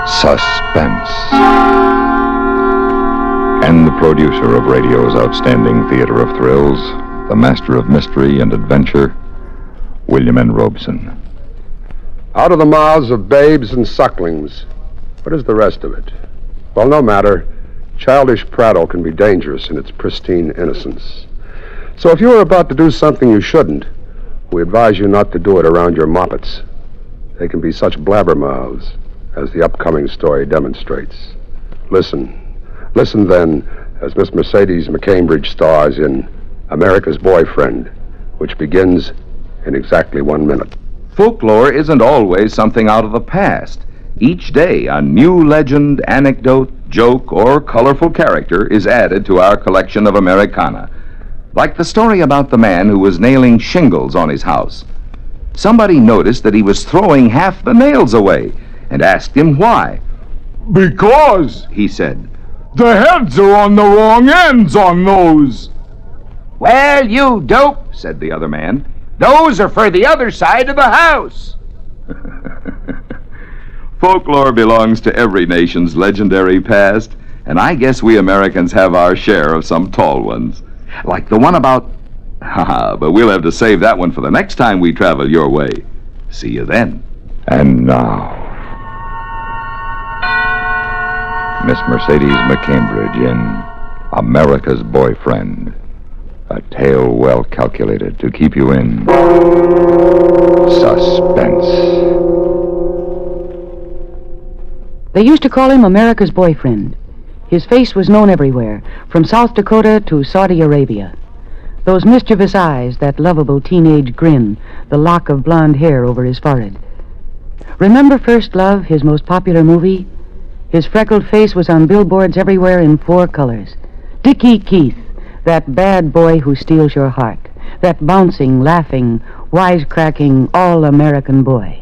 Suspense. And the producer of radio's outstanding theater of thrills, the master of mystery and adventure, William N. Robeson. Out of the mouths of babes and sucklings. What is the rest of it? Well, no matter. Childish prattle can be dangerous in its pristine innocence. So if you are about to do something you shouldn't, we advise you not to do it around your moppets. They can be such blabbermouths, as the upcoming story demonstrates. Listen then, as Miss Mercedes McCambridge stars in America's Boyfriend, which begins in exactly 1 minute. Folklore isn't always something out of the past. Each day, a new legend, anecdote, joke, or colorful character is added to our collection of Americana. Like the story about the man who was nailing shingles on his house. Somebody noticed that he was throwing half the nails away and asked him why. "Because," he said, "the heads are on the wrong ends on those." "Well, you dope," said the other man. "Those are for the other side of the house." Folklore belongs to every nation's legendary past, and I guess we Americans have our share of some tall ones. Like the one about... but we'll have to save that one for the next time we travel your way. See you then. And now, Miss Mercedes McCambridge in America's Boyfriend. A tale well calculated to keep you in suspense. They used to call him America's Boyfriend. His face was known everywhere, from South Dakota to Saudi Arabia. Those mischievous eyes, that lovable teenage grin, the lock of blonde hair over his forehead. Remember First Love, his most popular movie? His freckled face was on billboards everywhere in 4 colors. Dickie Keith, that bad boy who steals your heart. That bouncing, laughing, wisecracking, all-American boy.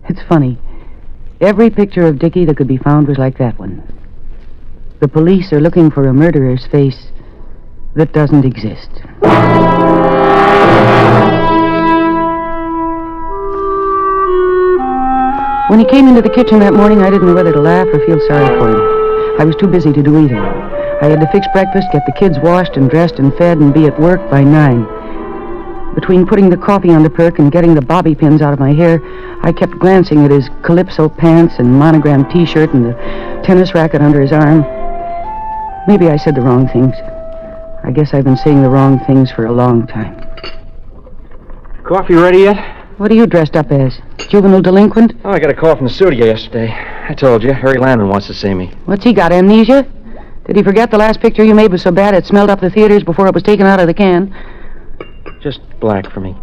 It's funny. Every picture of Dickie that could be found was like that one. The police are looking for a murderer's face that doesn't exist. When he came into the kitchen that morning, I didn't know whether to laugh or feel sorry for him. I was too busy to do either. I had to fix breakfast, get the kids washed and dressed and fed, and be at work by 9. Between putting the coffee on the perk and getting the bobby pins out of my hair, I kept glancing at his calypso pants and monogrammed T-shirt and the tennis racket under his arm. Maybe I said the wrong things. I guess I've been saying the wrong things for a long time. Coffee ready yet? What are you dressed up as? Juvenile delinquent? Oh, I got a call from the studio yesterday. I told you, Harry Landon wants to see me. What's he got, amnesia? Did he forget the last picture you made was so bad it smelled up the theaters before it was taken out of the can? Just black for me.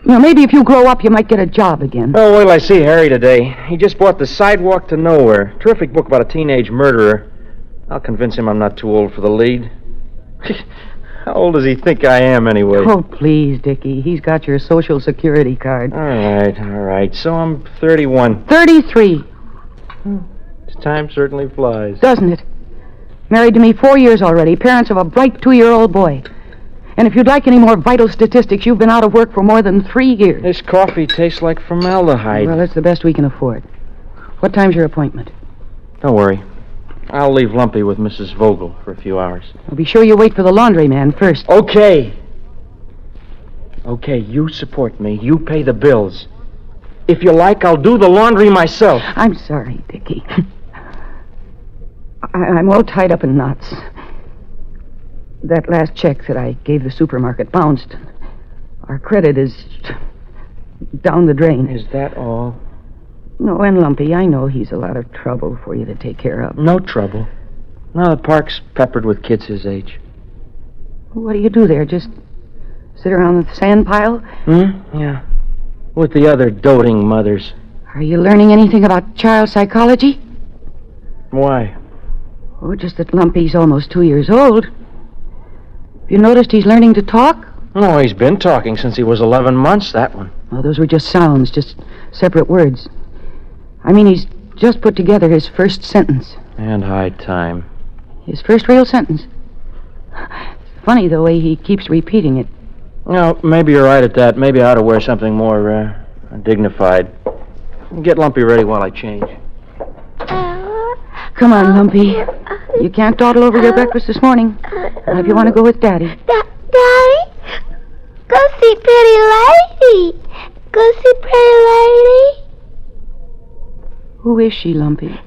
You know, maybe if you grow up, you might get a job again. Oh, wait till I see Harry today. He just bought The Sidewalk to Nowhere. Terrific book about a teenage murderer. I'll convince him I'm not too old for the lead. How old does he think I am, anyway? Oh, please, Dickie. He's got your Social Security card. All right. So I'm 31. 33. Time certainly flies. Doesn't it? Married to me 4 years already. Parents of a bright 2-year-old boy. And if you'd like any more vital statistics, you've been out of work for more than 3 years. This coffee tastes like formaldehyde. Well, it's the best we can afford. What time's your appointment? Don't worry. I'll leave Lumpy with Mrs. Vogel for a few hours. Well, be sure you wait for the laundryman first. Okay, you support me. You pay the bills. If you like, I'll do the laundry myself. I'm sorry, Dickie. I'm all tied up in knots. That last check that I gave the supermarket bounced. Our credit is down the drain. Is that all? No, and Lumpy, I know he's a lot of trouble for you to take care of. No trouble. No, the park's peppered with kids his age. What do you do there? Just sit around the sand pile? Yeah. With the other doting mothers. Are you learning anything about child psychology? Why? Oh, just that Lumpy's almost 2 years old. Have you noticed he's learning to talk? No, he's been talking since he was 11 months, that one. Oh, those were just sounds, just separate words. I mean, he's just put together his first sentence. And high time. His first real sentence. It's funny the way he keeps repeating it. No, maybe you're right at that. Maybe I ought to wear something more dignified. Get Lumpy ready while I change. Come on, Lumpy. You can't dawdle over your breakfast this morning. Now, if you want to go with Daddy. Daddy? Go see Pretty Lady. Go see Pretty Lady. Who is she, Lumpy?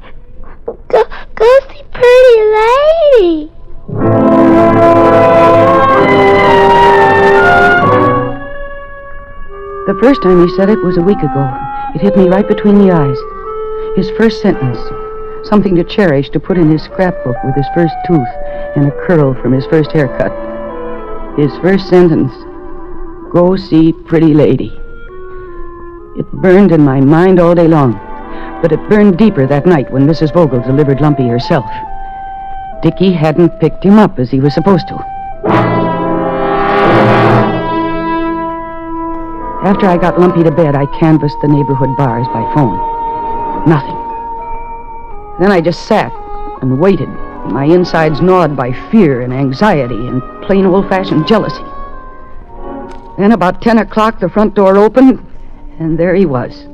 Go see Pretty Lady. The first time he said it was a week ago. It hit me right between the eyes. His first sentence, something to cherish, to put in his scrapbook with his first tooth and a curl from his first haircut. His first sentence, go see Pretty Lady. It burned in my mind all day long, but it burned deeper that night when Mrs. Vogel delivered Lumpy herself. Dickie hadn't picked him up as he was supposed to. After I got Lumpy to bed, I canvassed the neighborhood bars by phone. Nothing. Then I just sat and waited, my insides gnawed by fear and anxiety and plain old-fashioned jealousy. Then about 10 o'clock, the front door opened, and there he was.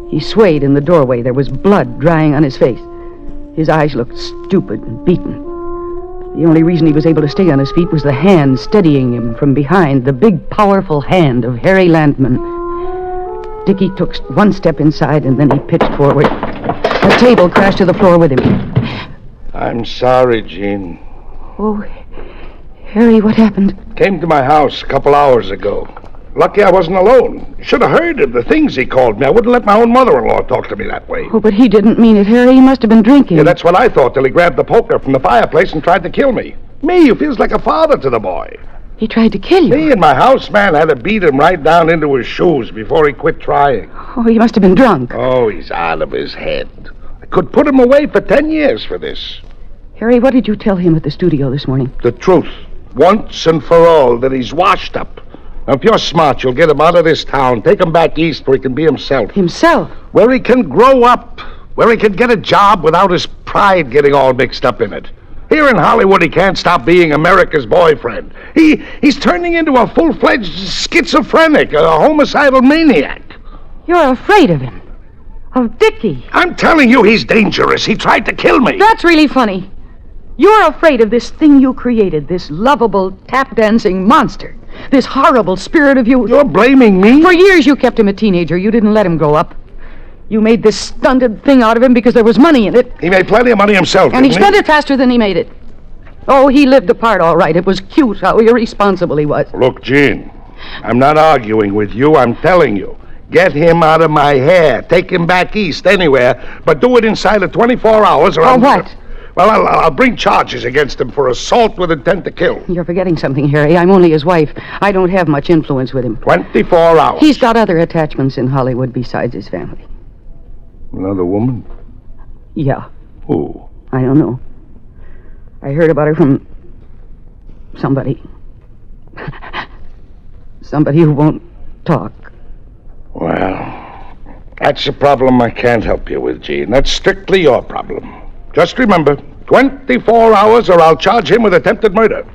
He swayed in the doorway. There was blood drying on his face. His eyes looked stupid and beaten. The only reason he was able to stay on his feet was the hand steadying him from behind, the big, powerful hand of Harry Landman. Dickie took one step inside, and then he pitched forward. The table crashed to the floor with him. I'm sorry, Jean. Oh, Harry, what happened? Came to my house a couple hours ago. Lucky I wasn't alone. Should have heard of the things he called me. I wouldn't let my own mother-in-law talk to me that way. Oh, but he didn't mean it, Harry. He must have been drinking. Yeah, that's what I thought till he grabbed the poker from the fireplace and tried to kill me. Me, who feels like a father to the boy. He tried to kill you. Me and my houseman had to beat him right down into his shoes before he quit trying. Oh, he must have been drunk. Oh, he's out of his head. I could put him away for 10 years for this. Harry, what did you tell him at the studio this morning? The truth, once and for all, that he's washed up. Now, if you're smart, you'll get him out of this town, take him back east where he can be himself. Himself? Where he can grow up, where he can get a job without his pride getting all mixed up in it. Here in Hollywood, he can't stop being America's boyfriend. He's turning into a full-fledged schizophrenic, a homicidal maniac. You're afraid of him. Of Dickie. I'm telling you, he's dangerous. He tried to kill me. That's really funny. You're afraid of this thing you created, this lovable, tap-dancing monster, this horrible spirit of youth. You're blaming me? For years you kept him a teenager. You didn't let him grow up. You made this stunted thing out of him because there was money in it. He made plenty of money himself, and he didn't spent it faster than he made it. Oh, he lived the part all right. It was cute how irresponsible he was. Look, Jean, I'm not arguing with you. I'm telling you. Get him out of my hair. Take him back east, anywhere, but do it inside of 24 hours or Or what? Well, I'll bring charges against him for assault with intent to kill. You're forgetting something, Harry. I'm only his wife. I don't have much influence with him. 24 hours. He's got other attachments in Hollywood besides his family. Another woman? Yeah. Who? I don't know. I heard about her from somebody. Somebody who won't talk. Well, that's a problem I can't help you with, Jean. That's strictly your problem. Just remember, 24 hours or I'll charge him with attempted murder.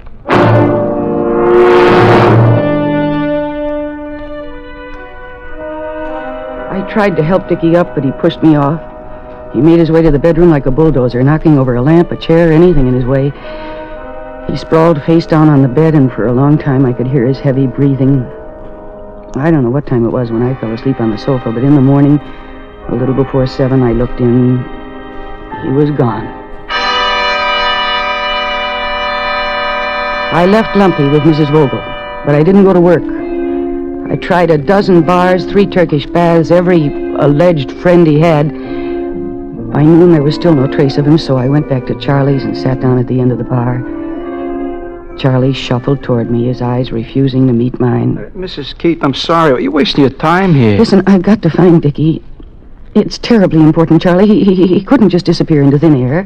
I tried to help Dickie up, but he pushed me off. He made his way to the bedroom like a bulldozer, knocking over a lamp, a chair, anything in his way. He sprawled face down on the bed, and for a long time I could hear his heavy breathing. I don't know what time it was when I fell asleep on the sofa, but in the morning, a little before 7, I looked in. He was gone. I left Lumpy with Mrs. Vogel, but I didn't go to work. I tried a dozen bars, 3 Turkish baths, every alleged friend he had. By noon, there was still no trace of him, so I went back to Charlie's and sat down at the end of the bar. Charlie shuffled toward me, his eyes refusing to meet mine. Mrs. Keith, I'm sorry. You're wasting your time here. Listen, I've got to find Dickie. It's terribly important, Charlie. He couldn't just disappear into thin air.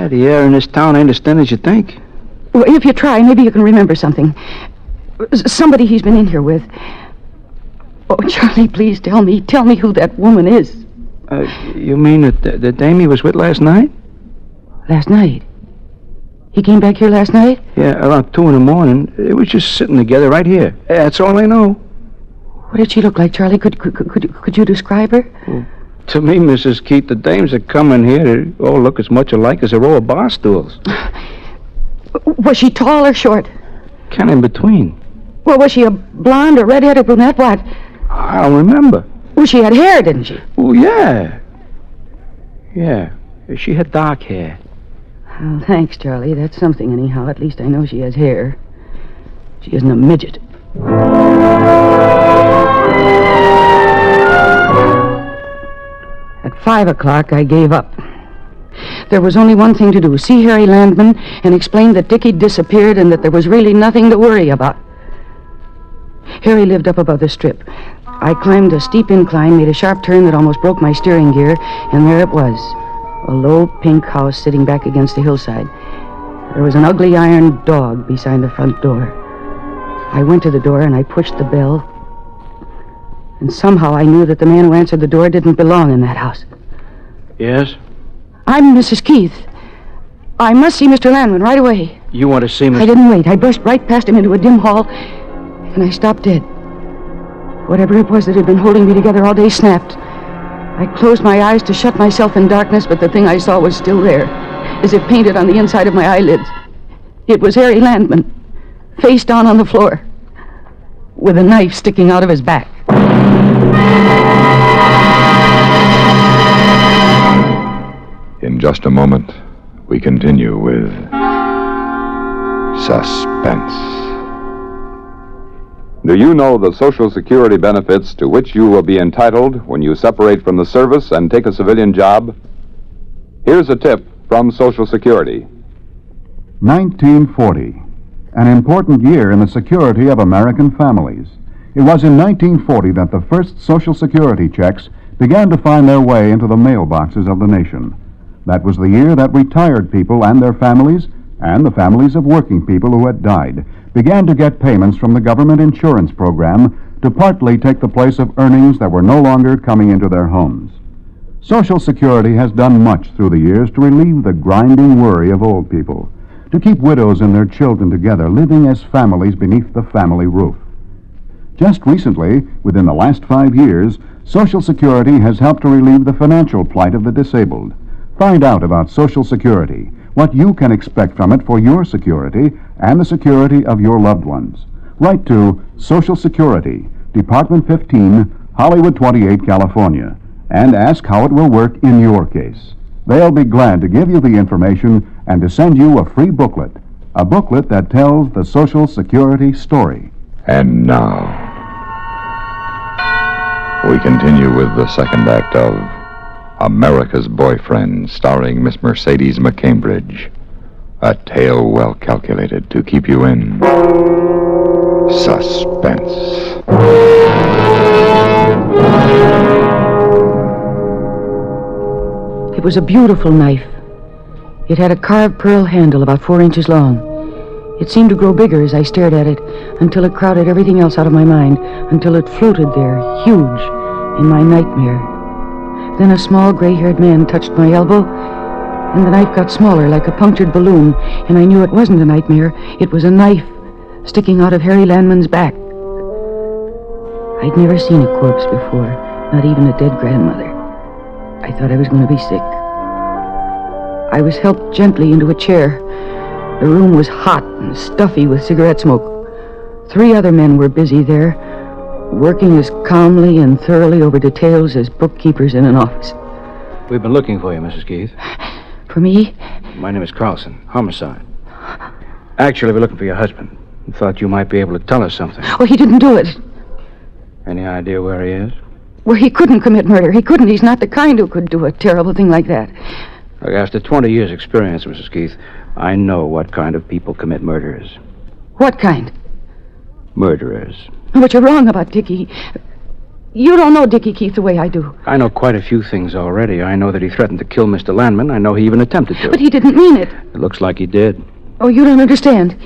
The air in this town ain't as thin as you think. Well, if you try, maybe you can remember something. Somebody he's been in here with. Oh, Charlie, please tell me who that woman is. You mean the dame he was with last night? Last night? He came back here last night? Yeah, around 2 in the morning. They were just sitting together right here. That's all I know. What did she look like, Charlie? Could you describe her? To me, Mrs. Keith, the dames that come in here, they all look as much alike as a row of bar stools. Was she tall or short? Kind of in between. Well, was she a blonde or red-headed or brunette? What? I don't remember. Well, she had hair, didn't she? Oh, yeah. Yeah. She had dark hair. Well, thanks, Charlie. That's something, anyhow. At least I know she has hair. She isn't a midget. At 5 o'clock, I gave up. There was only one thing to do, see Harry Landman and explain that Dickie'd disappeared and that there was really nothing to worry about. Harry lived up above the strip. I climbed a steep incline, made a sharp turn that almost broke my steering gear, and there it was, a low pink house sitting back against the hillside. There was an ugly iron dog beside the front door. I went to the door and I pushed the bell, and somehow I knew that the man who answered the door didn't belong in that house. Yes? I'm Mrs. Keith. I must see Mr. Landman right away. You want to see Mr. I didn't wait. I brushed right past him into a dim hall, and I stopped dead. Whatever it was that had been holding me together all day snapped. I closed my eyes to shut myself in darkness, but the thing I saw was still there, as if painted on the inside of my eyelids. It was Harry Landman, face down on the floor, with a knife sticking out of his back. In just a moment, we continue with Suspense. Do you know the Social Security benefits to which you will be entitled when you separate from the service and take a civilian job? Here's a tip from Social Security. 1940, an important year in the security of American families. It was in 1940 that the first Social Security checks began to find their way into the mailboxes of the nation. That was the year that retired people and their families, and the families of working people who had died, began to get payments from the government insurance program to partly take the place of earnings that were no longer coming into their homes. Social Security has done much through the years to relieve the grinding worry of old people, to keep widows and their children together, living as families beneath the family roof. Just recently, within the last 5 years, Social Security has helped to relieve the financial plight of the disabled. Find out about Social Security, what you can expect from it for your security and the security of your loved ones. Write to Social Security, Department 15, Hollywood 28, California, and ask how it will work in your case. They'll be glad to give you the information and to send you a free booklet, a booklet that tells the Social Security story. And now, we continue with the second act of America's Boyfriend, starring Miss Mercedes McCambridge. A tale well calculated to keep you in suspense. It was a beautiful knife. It had a carved pearl handle about 4 inches long. It seemed to grow bigger as I stared at it, until it crowded everything else out of my mind, until it floated there, huge, in my nightmare. Then a small gray-haired man touched my elbow, and the knife got smaller, like a punctured balloon, and I knew it wasn't a nightmare. It was a knife sticking out of Harry Landman's back. I'd never seen a corpse before, not even a dead grandmother. I thought I was going to be sick. I was helped gently into a chair. The room was hot and stuffy with cigarette smoke. 3 other men were busy there, working as calmly and thoroughly over details as bookkeepers in an office. We've been looking for you, Mrs. Keith. For me? My name is Carlson, homicide. Actually, we're looking for your husband. We thought you might be able to tell us something. Oh, he didn't do it. Any idea where he is? Well, he couldn't commit murder. He couldn't. He's not the kind who could do a terrible thing like that. Look, after 20 years' experience, Mrs. Keith, I know what kind of people commit murders. What kind? Murderers. But you're wrong about Dickie. You don't know Dickie Keith the way I do. I know quite a few things already. I know that he threatened to kill Mr. Landman. I know he even attempted to. But he didn't mean it. It looks like he did. Oh, you don't understand.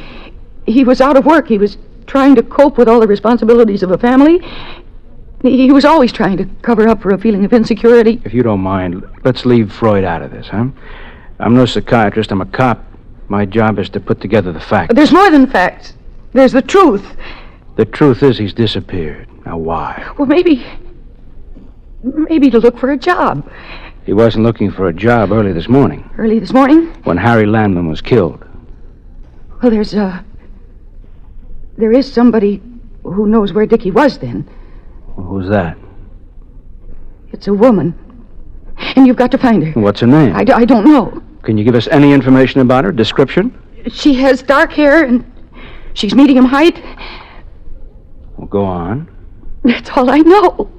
He was out of work. He was trying to cope with all the responsibilities of a family. He was always trying to cover up for a feeling of insecurity. If you don't mind, let's leave Freud out of this, huh? I'm no psychiatrist. I'm a cop. My job is to put together the facts. There's more than facts. There's the truth. The truth is he's disappeared. Now, why? Well, maybe Maybe to look for a job. He wasn't looking for a job early this morning. Early this morning? When Harry Landman was killed. Well, there is somebody who knows where Dickie was then. Who's that? It's a woman. And you've got to find her. What's her name? I don't know. Can you give us any information about her? Description? She has dark hair and she's medium height. Well, go on. That's all I know.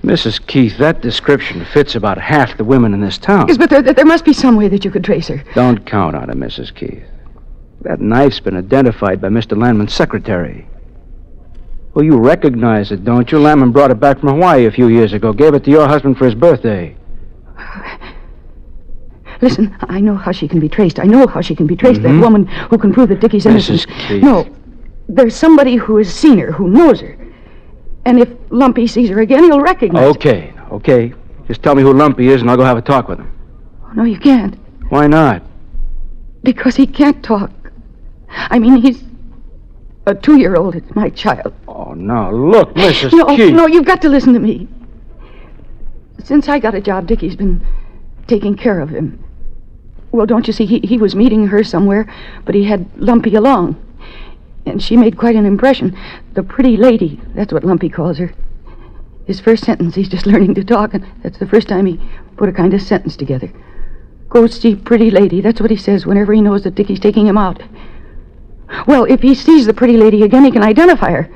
Mrs. Keith, that description fits about half the women in this town. Yes, but there must be some way that you could trace her. Don't count on it, Mrs. Keith. That knife's been identified by Mr. Landman's secretary. Well, you recognize it, don't you? Landman brought it back from Hawaii a few years ago. Gave it to your husband for his birthday. Listen, I know how she can be traced. I know how she can be traced. That woman who can prove that Dickie's innocent. Mrs. Keith. No, there's somebody who has seen her, who knows her. And if Lumpy sees her again, he'll recognize her. Okay. Just tell me who Lumpy is and I'll go have a talk with him. Oh, no, you can't. Why not? Because he can't talk. I mean, he's a 2-year-old. It's my child. Oh, no. Look, Mrs. Keith. No, you've got to listen to me. Since I got a job, Dickie's been taking care of him. Well, don't you see, he was meeting her somewhere, but he had Lumpy along. And she made quite an impression. The pretty lady, that's what Lumpy calls her. His first sentence, he's just learning to talk, and that's the first time he put a kind of sentence together. Go see pretty lady, that's what he says whenever he knows that Dickie's taking him out. Well, if he sees the pretty lady again, he can identify her.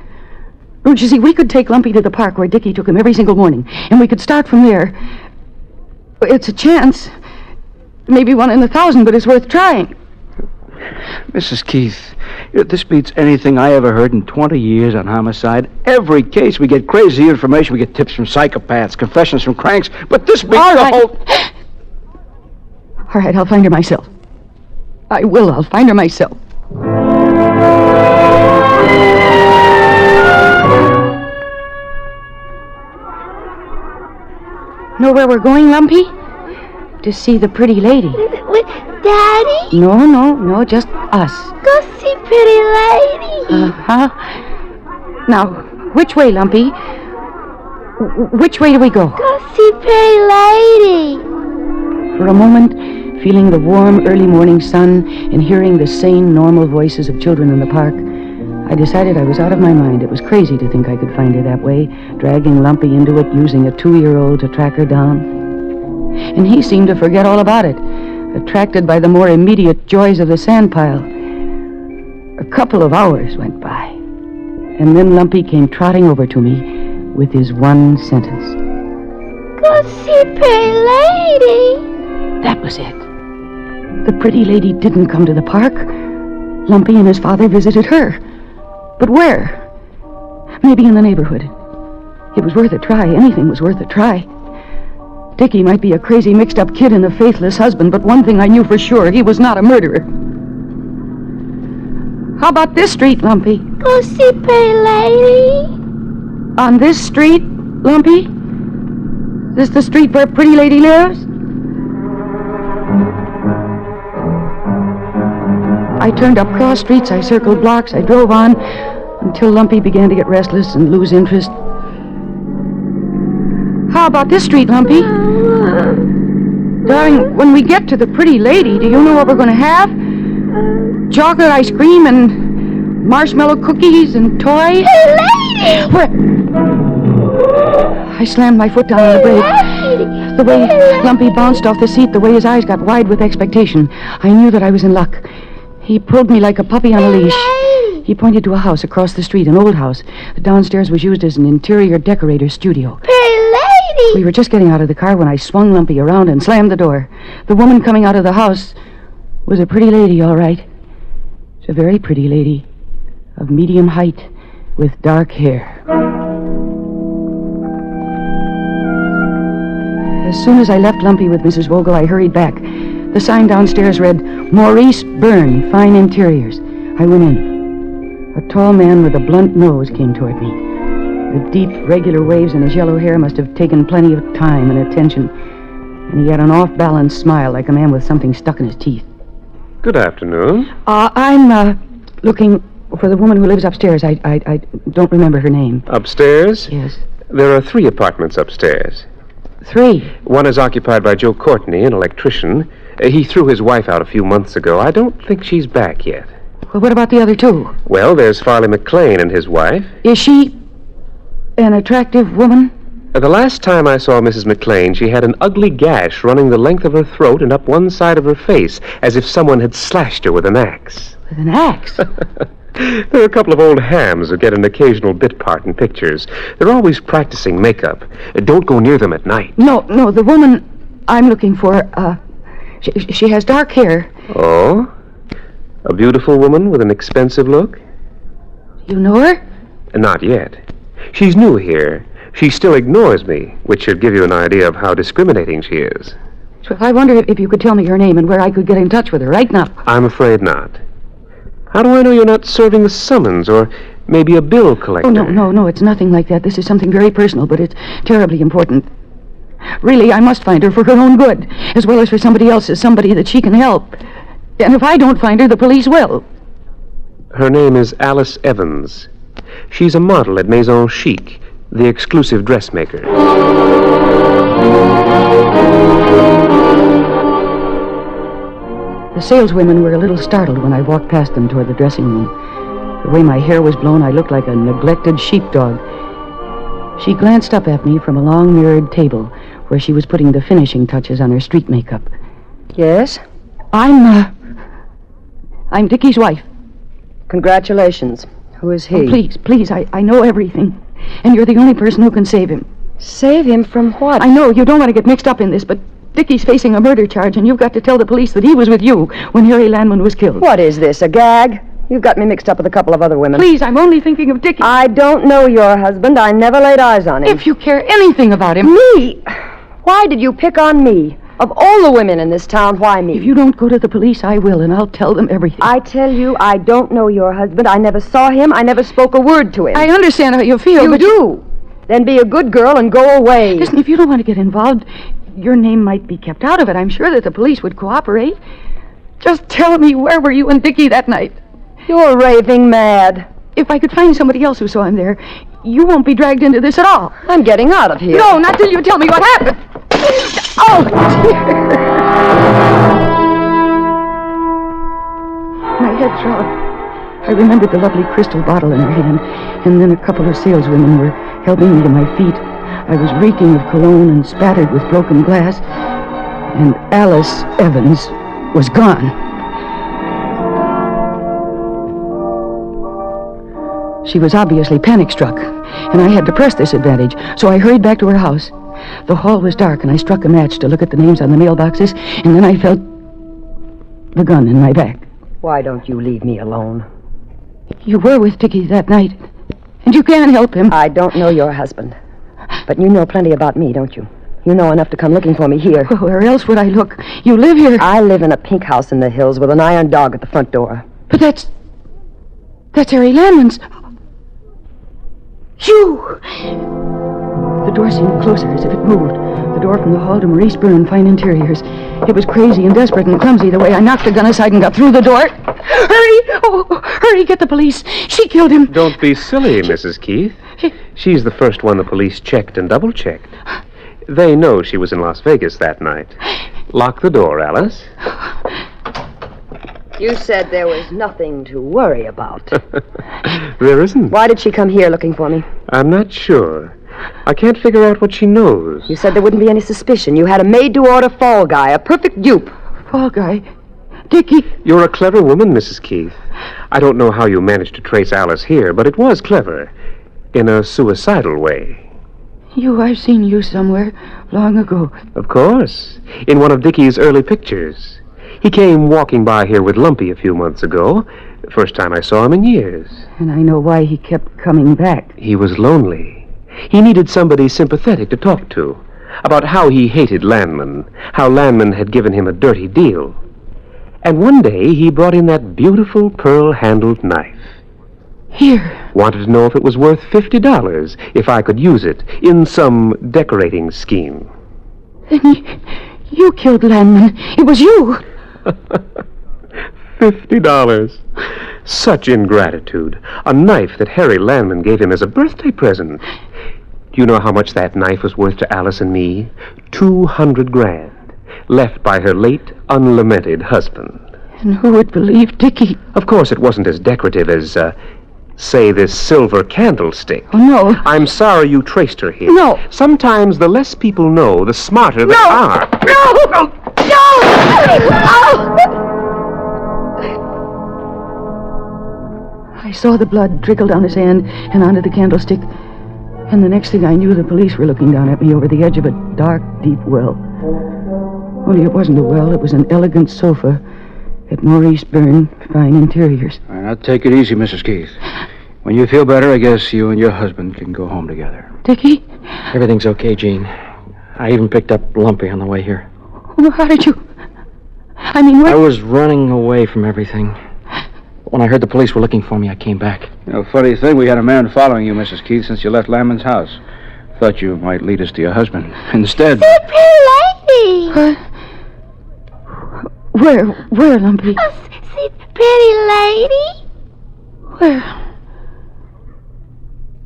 Don't you see, we could take Lumpy to the park where Dickie took him every single morning, and we could start from there. It's a chance. Maybe 1 in 1,000, but it's worth trying. Mrs. Keith, this beats anything I ever heard in 20 years on homicide. Every case we get crazy information. We get tips from psychopaths, confessions from cranks, but this beats All the right. whole... All right, I'll find her myself. I will. I'll find her myself. Know where we're going, Lumpy? To see the pretty lady. With Daddy? No, just us. Go see pretty lady. Uh-huh. Now, which way, Lumpy? Which way do we go? Go see pretty lady. For a moment, feeling the warm early morning sun and hearing the sane, normal voices of children in the park, I decided I was out of my mind. It was crazy to think I could find her that way, dragging Lumpy into it, using a 2-year-old to track her down. And he seemed to forget all about it, attracted by the more immediate joys of the sandpile. A couple of hours went by, and then Lumpy came trotting over to me with his one sentence. Go see pretty lady. That was it. The pretty lady didn't come to the park. Lumpy and his father visited her. But where? Maybe in the neighborhood. It was worth a try. Anything was worth a try. Dickie might be a crazy, mixed-up kid and a faithless husband, but one thing I knew for sure, he was not a murderer. How about this street, Lumpy? Go see pretty lady. On this street, Lumpy? Is this the street where pretty lady lives? I turned up cross streets, I circled blocks, I drove on, until Lumpy began to get restless and lose interest. How about this street, Lumpy? Darling, when we get to the pretty lady, do you know what we're going to have? Chocolate ice cream and marshmallow cookies and toys? Pretty lady! Where? I slammed my foot down on the brake. The way Lumpy bounced off the seat, the way his eyes got wide with expectation, I knew that I was in luck. He pulled me like a puppy on a leash. He pointed to a house across the street, an old house. The downstairs was used as an interior decorator's studio. Pretty lady! We were just getting out of the car when I swung Lumpy around and slammed the door. The woman coming out of the house was a pretty lady, all right. It's a very pretty lady, of medium height, with dark hair. As soon as I left Lumpy with Mrs. Vogel, I hurried back. The sign downstairs read, Maurice Byrne, Fine Interiors. I went in. A tall man with a blunt nose came toward me. The deep, regular waves in his yellow hair must have taken plenty of time and attention, and he had an off-balance smile like a man with something stuck in his teeth. Good afternoon. I'm looking for the woman who lives upstairs. I don't remember her name. Upstairs? Yes. There are 3 apartments upstairs. 3. One is occupied by Joe Courtney, an electrician. He threw his wife out a few months ago. I don't think she's back yet. Well, what about the other 2? Well, there's Farley McLean and his wife. Is she an attractive woman? The last time I saw Mrs. McLean, she had an ugly gash running the length of her throat and up one side of her face, as if someone had slashed her with an axe. With an axe? There are a couple of old hams who get an occasional bit part in pictures. They're always practicing makeup. Don't go near them at night. No, the woman I'm looking for, she has dark hair. Oh? A beautiful woman with an expensive look? You know her? Not yet. She's new here. She still ignores me, which should give you an idea of how discriminating she is. Well, I wonder if you could tell me her name and where I could get in touch with her right now. I'm afraid not. How do I know you're not serving a summons or maybe a bill collector? Oh, no, it's nothing like that. This is something very personal, but it's terribly important. Really, I must find her for her own good, as well as for somebody else's, somebody that she can help. And if I don't find her, the police will. Her name is Alice Evans. She's a model at Maison Chic, the exclusive dressmaker. The saleswomen were a little startled when I walked past them toward the dressing room. The way my hair was blown, I looked like a neglected sheepdog. She glanced up at me from a long mirrored table where she was putting the finishing touches on her street makeup. Yes? I'm Dickie's wife. Congratulations. Who is he? Oh, please, I know everything. And you're the only person who can save him. Save him from what? I know you don't want to get mixed up in this, but Dickie's facing a murder charge, and you've got to tell the police that he was with you when Harry Landman was killed. What is this, a gag? You've got me mixed up with a couple of other women. Please, I'm only thinking of Dickie. I don't know your husband. I never laid eyes on him. If you care anything about him... Me? Why did you pick on me? Of all the women in this town, why me? If you don't go to the police, I will, and I'll tell them everything. I tell you, I don't know your husband. I never saw him. I never spoke a word to him. I understand how you feel, but... You do. Then be a good girl and go away. Listen, if you don't want to get involved, your name might be kept out of it. I'm sure that the police would cooperate. Just tell me, where were you and Dickie that night? You're raving mad. If I could find somebody else who saw him there, you won't be dragged into this at all. I'm getting out of here. No, not till you tell me what happened. Oh, dear. My head throbbed. I remembered the lovely crystal bottle in her hand, and then a couple of saleswomen were helping me to my feet. I was reeking of cologne and spattered with broken glass, and Alice Evans was gone. She was obviously panic-struck, and I had to press this advantage, so I hurried back to her house. The hall was dark, and I struck a match to look at the names on the mailboxes, and then I felt the gun in my back. Why don't you leave me alone? You were with Dickie that night, and you can't help him. I don't know your husband, but you know plenty about me, don't you? You know enough to come looking for me here. Well, where else would I look? You live here. I live in a pink house in the hills with an iron dog at the front door. But that's Harry Landman's. You! The door seemed closer, as if it moved. The door from the hall to Maurice Byrne, Fine Interiors. It was crazy and desperate and clumsy the way I knocked the gun aside and got through the door. Hurry! Oh, hurry, get the police. She killed him. Don't be silly, Mrs. Keith. She's the first one the police checked and double-checked. They know she was in Las Vegas that night. Lock the door, Alice. You said there was nothing to worry about. There isn't. Why did she come here looking for me? I'm not sure. I can't figure out what she knows. You said there wouldn't be any suspicion. You had a made-to-order fall guy, a perfect dupe. Fall guy? Dickie? You're a clever woman, Mrs. Keith. I don't know how you managed to trace Alice here, but it was clever. In a suicidal way. I've seen you somewhere long ago. Of course. In one of Dickie's early pictures. He came walking by here with Lumpy a few months ago. First time I saw him in years. And I know why he kept coming back. He was lonely. He needed somebody sympathetic to talk to. About how he hated Landman. How Landman had given him a dirty deal. And one day he brought in that beautiful pearl-handled knife. Here. Wanted to know if it was worth $50, if I could use it in some decorating scheme. Then you killed Landman. It was you. $50. Such ingratitude. A knife that Harry Landman gave him as a birthday present. Do you know how much that knife was worth to Alice and me? 200 grand, left by her late, unlamented husband. And who would believe Dickie? Of course, it wasn't as decorative as, say, this silver candlestick. Oh, no. I'm sorry you traced her here. No. Sometimes the less people know, the smarter they are. No! No! I saw the blood trickle down his hand and onto the candlestick. And the next thing I knew, the police were looking down at me over the edge of a dark, deep well. Only it wasn't a well, it was an elegant sofa at Maurice Byrne Fine Interiors. All right, now take it easy, Mrs. Keith. When you feel better, I guess you and your husband can go home together. Dickie? Everything's okay, Gene. I even picked up Lumpy on the way here. Oh, how did you... I mean, what... I was running away from everything. When I heard the police were looking for me, I came back. You know, funny thing, we had a man following you, Mrs. Keith, since you left Landman's house. Thought you might lead us to your husband. Instead... See, pretty lady! Where, Lumpy? Oh, see, pretty lady? Where?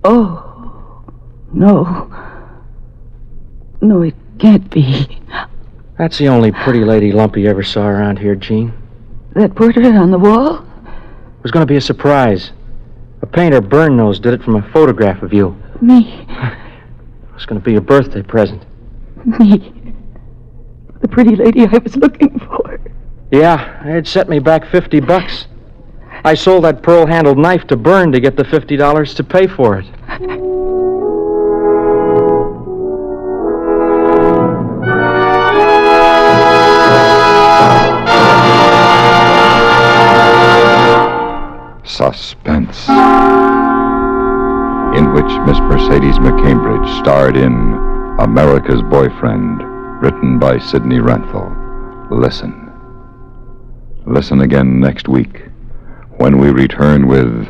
Oh, no. No, it can't be. That's the only pretty lady Lumpy ever saw around here, Gene. That portrait on the wall? It was going to be a surprise. A painter, Burn-Nose, did it from a photograph of you. Me? It was going to be your birthday present. Me? The pretty lady I was looking for. Yeah, it set me back $50. I sold that pearl-handled knife to Byrne to get the $50 to pay for it. Suspense, in which Miss Mercedes McCambridge starred in America's Boyfriend, written by Sidney Renthal. Listen. Listen again next week when we return with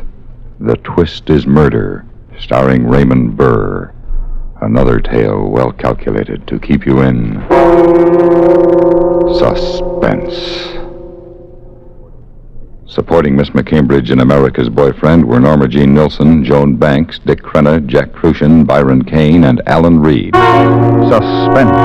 The Twist is Murder, starring Raymond Burr. Another tale well calculated to keep you in suspense. Supporting Miss McCambridge in America's Boyfriend were Norma Jean Nilsson, Joan Banks, Dick Crenna, Jack Crucian, Byron Kane, and Alan Reed. Suspense.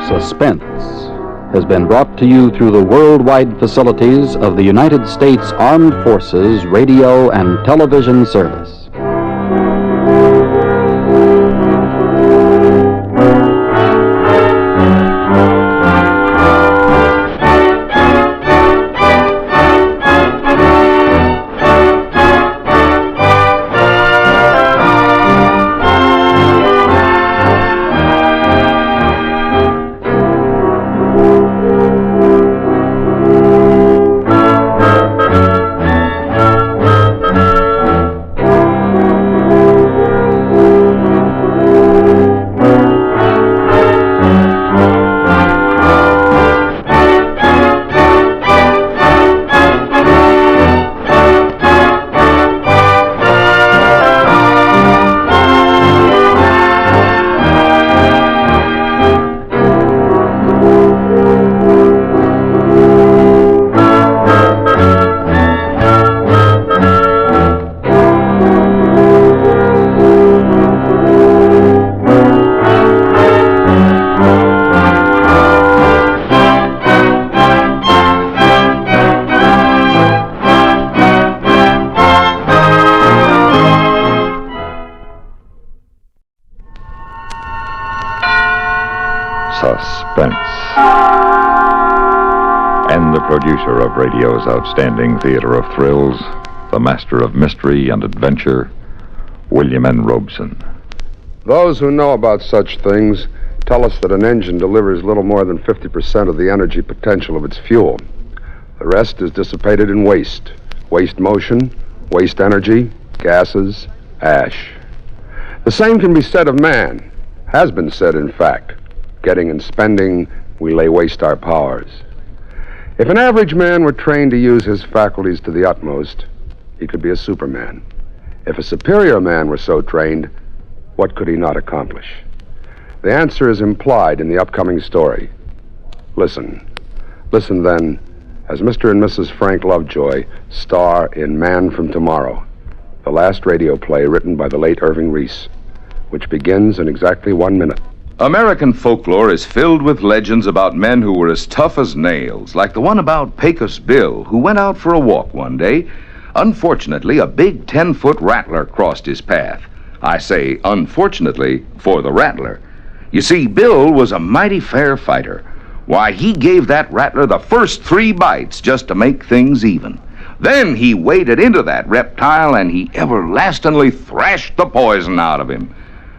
Suspense has been brought to you through the worldwide facilities of the United States Armed Forces Radio and Television Service. And the producer of radio's outstanding theater of thrills, the master of mystery and adventure, William N. Robeson. Those who know about such things tell us that an engine delivers little more than 50% of the energy potential of its fuel. The rest is dissipated in waste. Waste motion, waste energy, gases, ash. The same can be said of man. Has been said, in fact. Getting and spending, we lay waste our powers. If an average man were trained to use his faculties to the utmost, he could be a superman. If a superior man were so trained, what could he not accomplish? The answer is implied in the upcoming story. Listen. Listen, then, as Mr. and Mrs. Frank Lovejoy star in Man from Tomorrow, the last radio play written by the late Irving Reese, which begins in exactly 1 minute. American folklore is filled with legends about men who were as tough as nails, like the one about Pecos Bill, who went out for a walk one day. Unfortunately, a big 10-foot rattler crossed his path. I say unfortunately for the rattler. You see, Bill was a mighty fair fighter. Why, he gave that rattler the first 3 bites just to make things even. Then he waded into that reptile and he everlastingly thrashed the poison out of him.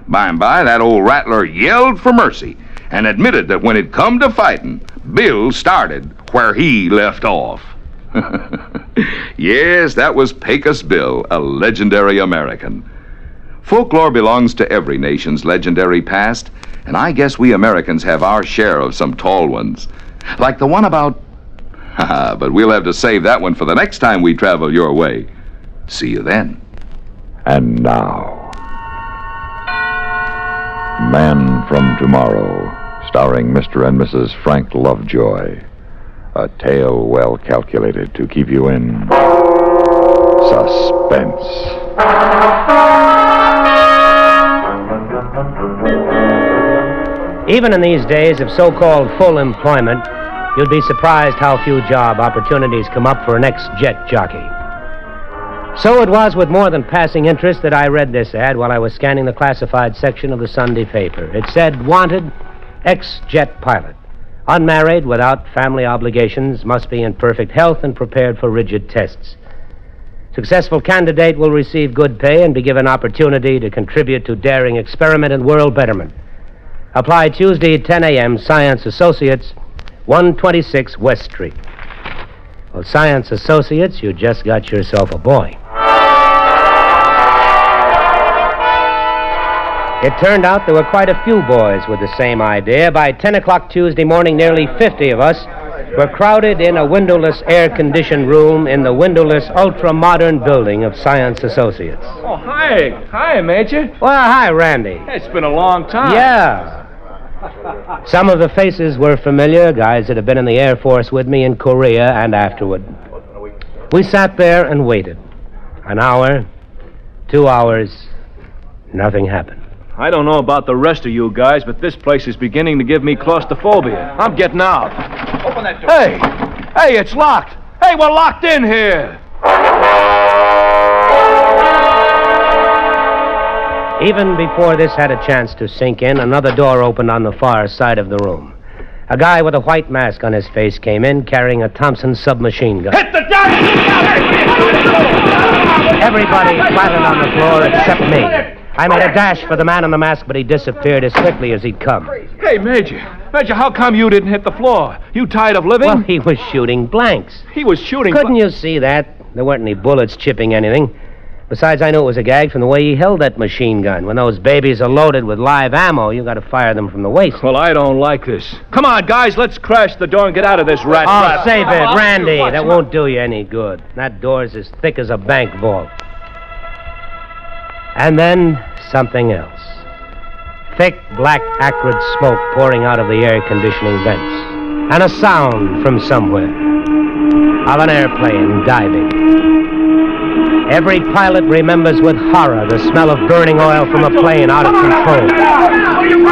By and by, that old rattler yelled for mercy and admitted that when it come to fighting, Bill started where he left off. Yes, that was Pecos Bill, a legendary American. Folklore belongs to every nation's legendary past, and I guess we Americans have our share of some tall ones. Like the one about... but we'll have to save that one for the next time we travel your way. See you then. And now, Man from Tomorrow, starring Mr. and Mrs. Frank Lovejoy. A tale well calculated to keep you in suspense. Even in these days of so-called full employment, you'd be surprised how few job opportunities come up for an ex-jet jockey. So it was with more than passing interest that I read this ad while I was scanning the classified section of the Sunday paper. It said, wanted, ex-jet pilot. Unmarried, without family obligations, must be in perfect health and prepared for rigid tests. Successful candidate will receive good pay and be given opportunity to contribute to daring experiment in world betterment. Apply Tuesday at 10 a.m., Science Associates, 126 West Street. Well, Science Associates, you just got yourself a boy. It turned out there were quite a few boys with the same idea. By 10 o'clock Tuesday morning, nearly 50 of us were crowded in a windowless, air-conditioned room in the windowless, ultra-modern building of Science Associates. Oh, hi. Hi, Major. Well, hi, Randy. It's been a long time. Yeah. Some of the faces were familiar, guys that had been in the Air Force with me in Korea and afterward. We sat there and waited. An hour, 2 hours, nothing happened. I don't know about the rest of you guys, but this place is beginning to give me claustrophobia. I'm getting out. Open that door. Hey, it's locked. Hey, we're locked in here. Even before this had a chance to sink in, another door opened on the far side of the room. A guy with a white mask on his face came in, carrying a Thompson submachine gun. Hit the deck! Everybody flattened on the floor except me. I made a dash for the man in the mask, but he disappeared as quickly as he'd come. Hey, Major, how come you didn't hit the floor? You tired of living? Well, he was shooting blanks. He was shooting Couldn't you see that? There weren't any bullets chipping anything. Besides, I knew it was a gag from the way he held that machine gun. When those babies are loaded with live ammo, you got to fire them from the waist. Well, I don't like this. Come on, guys, let's crash the door and get out of this rat trap. Oh, save it, Randy. That won't do you any good. That door's as thick as a bank vault. And then something else. Thick, black, acrid smoke pouring out of the air conditioning vents. And a sound from somewhere. Of an airplane diving. Every pilot remembers with horror the smell of burning oil from a plane out of control.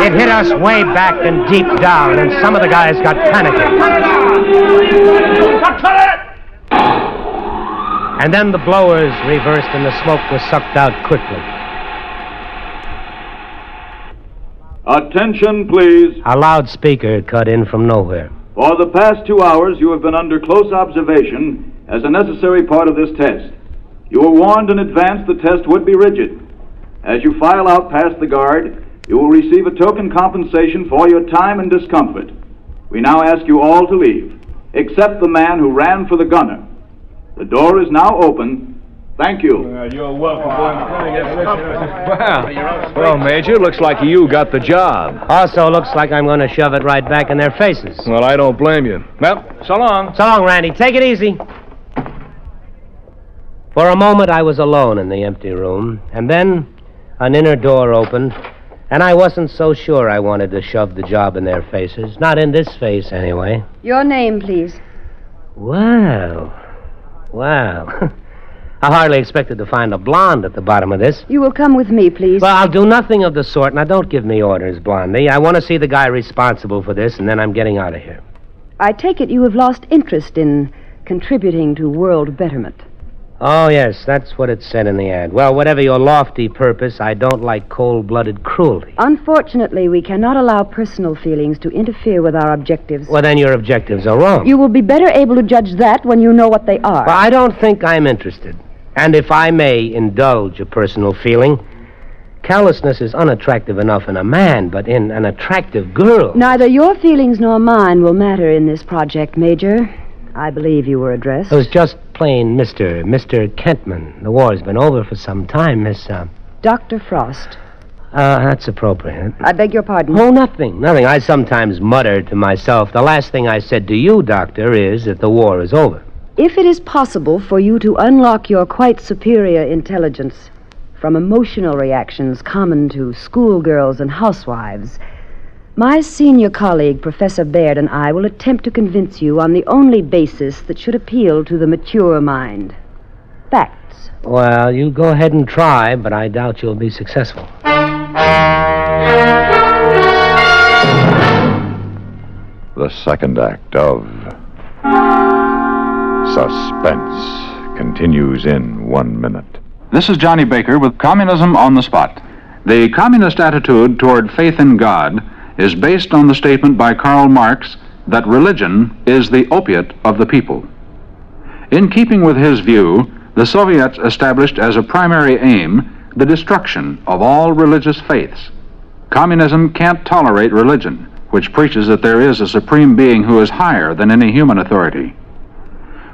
It hit us way back and deep down, and some of the guys got panicky. And then the blowers reversed and the smoke was sucked out quickly. Attention, please. A loudspeaker cut in from nowhere. For the past 2 hours, you have been under close observation as a necessary part of this test. You were warned in advance the test would be rigid. As you file out past the guard, you will receive a token compensation for your time and discomfort. We now ask you all to leave, except the man who ran for the gunner. The door is now open. Thank you. You're welcome, Well, Major, looks like you got the job. Also looks like I'm going to shove it right back in their faces. Well, I don't blame you. Well, so long. So long, Randy. Take it easy. For a moment, I was alone in the empty room, and then an inner door opened, and I wasn't so sure I wanted to shove the job in their faces. Not in this face, anyway. Your name, please. Wow. I hardly expected to find a blonde at the bottom of this. You will come with me, please. Well, I'll do nothing of the sort. Now, don't give me orders, Blondie. I want to see the guy responsible for this, and then I'm getting out of here. I take it you have lost interest in contributing to world betterment. Oh, yes, that's what it said in the ad. Well, whatever your lofty purpose, I don't like cold-blooded cruelty. Unfortunately, we cannot allow personal feelings to interfere with our objectives. Well, then your objectives are wrong. You will be better able to judge that when you know what they are. Well, I don't think I'm interested. And if I may indulge a personal feeling, callousness is unattractive enough in a man, but in an attractive girl... Neither your feelings nor mine will matter in this project, Major. I believe you were addressed. It was just plain Mr. Kentman. The war's been over for some time, Miss... Dr. Frost. That's appropriate. I beg your pardon? Oh, nothing. I sometimes mutter to myself. The last thing I said to you, Doctor, is that the war is over. If it is possible for you to unlock your quite superior intelligence from emotional reactions common to schoolgirls and housewives, my senior colleague, Professor Baird, and I will attempt to convince you on the only basis that should appeal to the mature mind. Facts. Well, you go ahead and try, but I doubt you'll be successful. The second act of Suspense continues in 1 minute. This is Johnny Baker with Communism on the Spot. The communist attitude toward faith in God is based on the statement by Karl Marx that religion is the opiate of the people. In keeping with his view, the Soviets established as a primary aim the destruction of all religious faiths. Communism can't tolerate religion, which preaches that there is a supreme being who is higher than any human authority.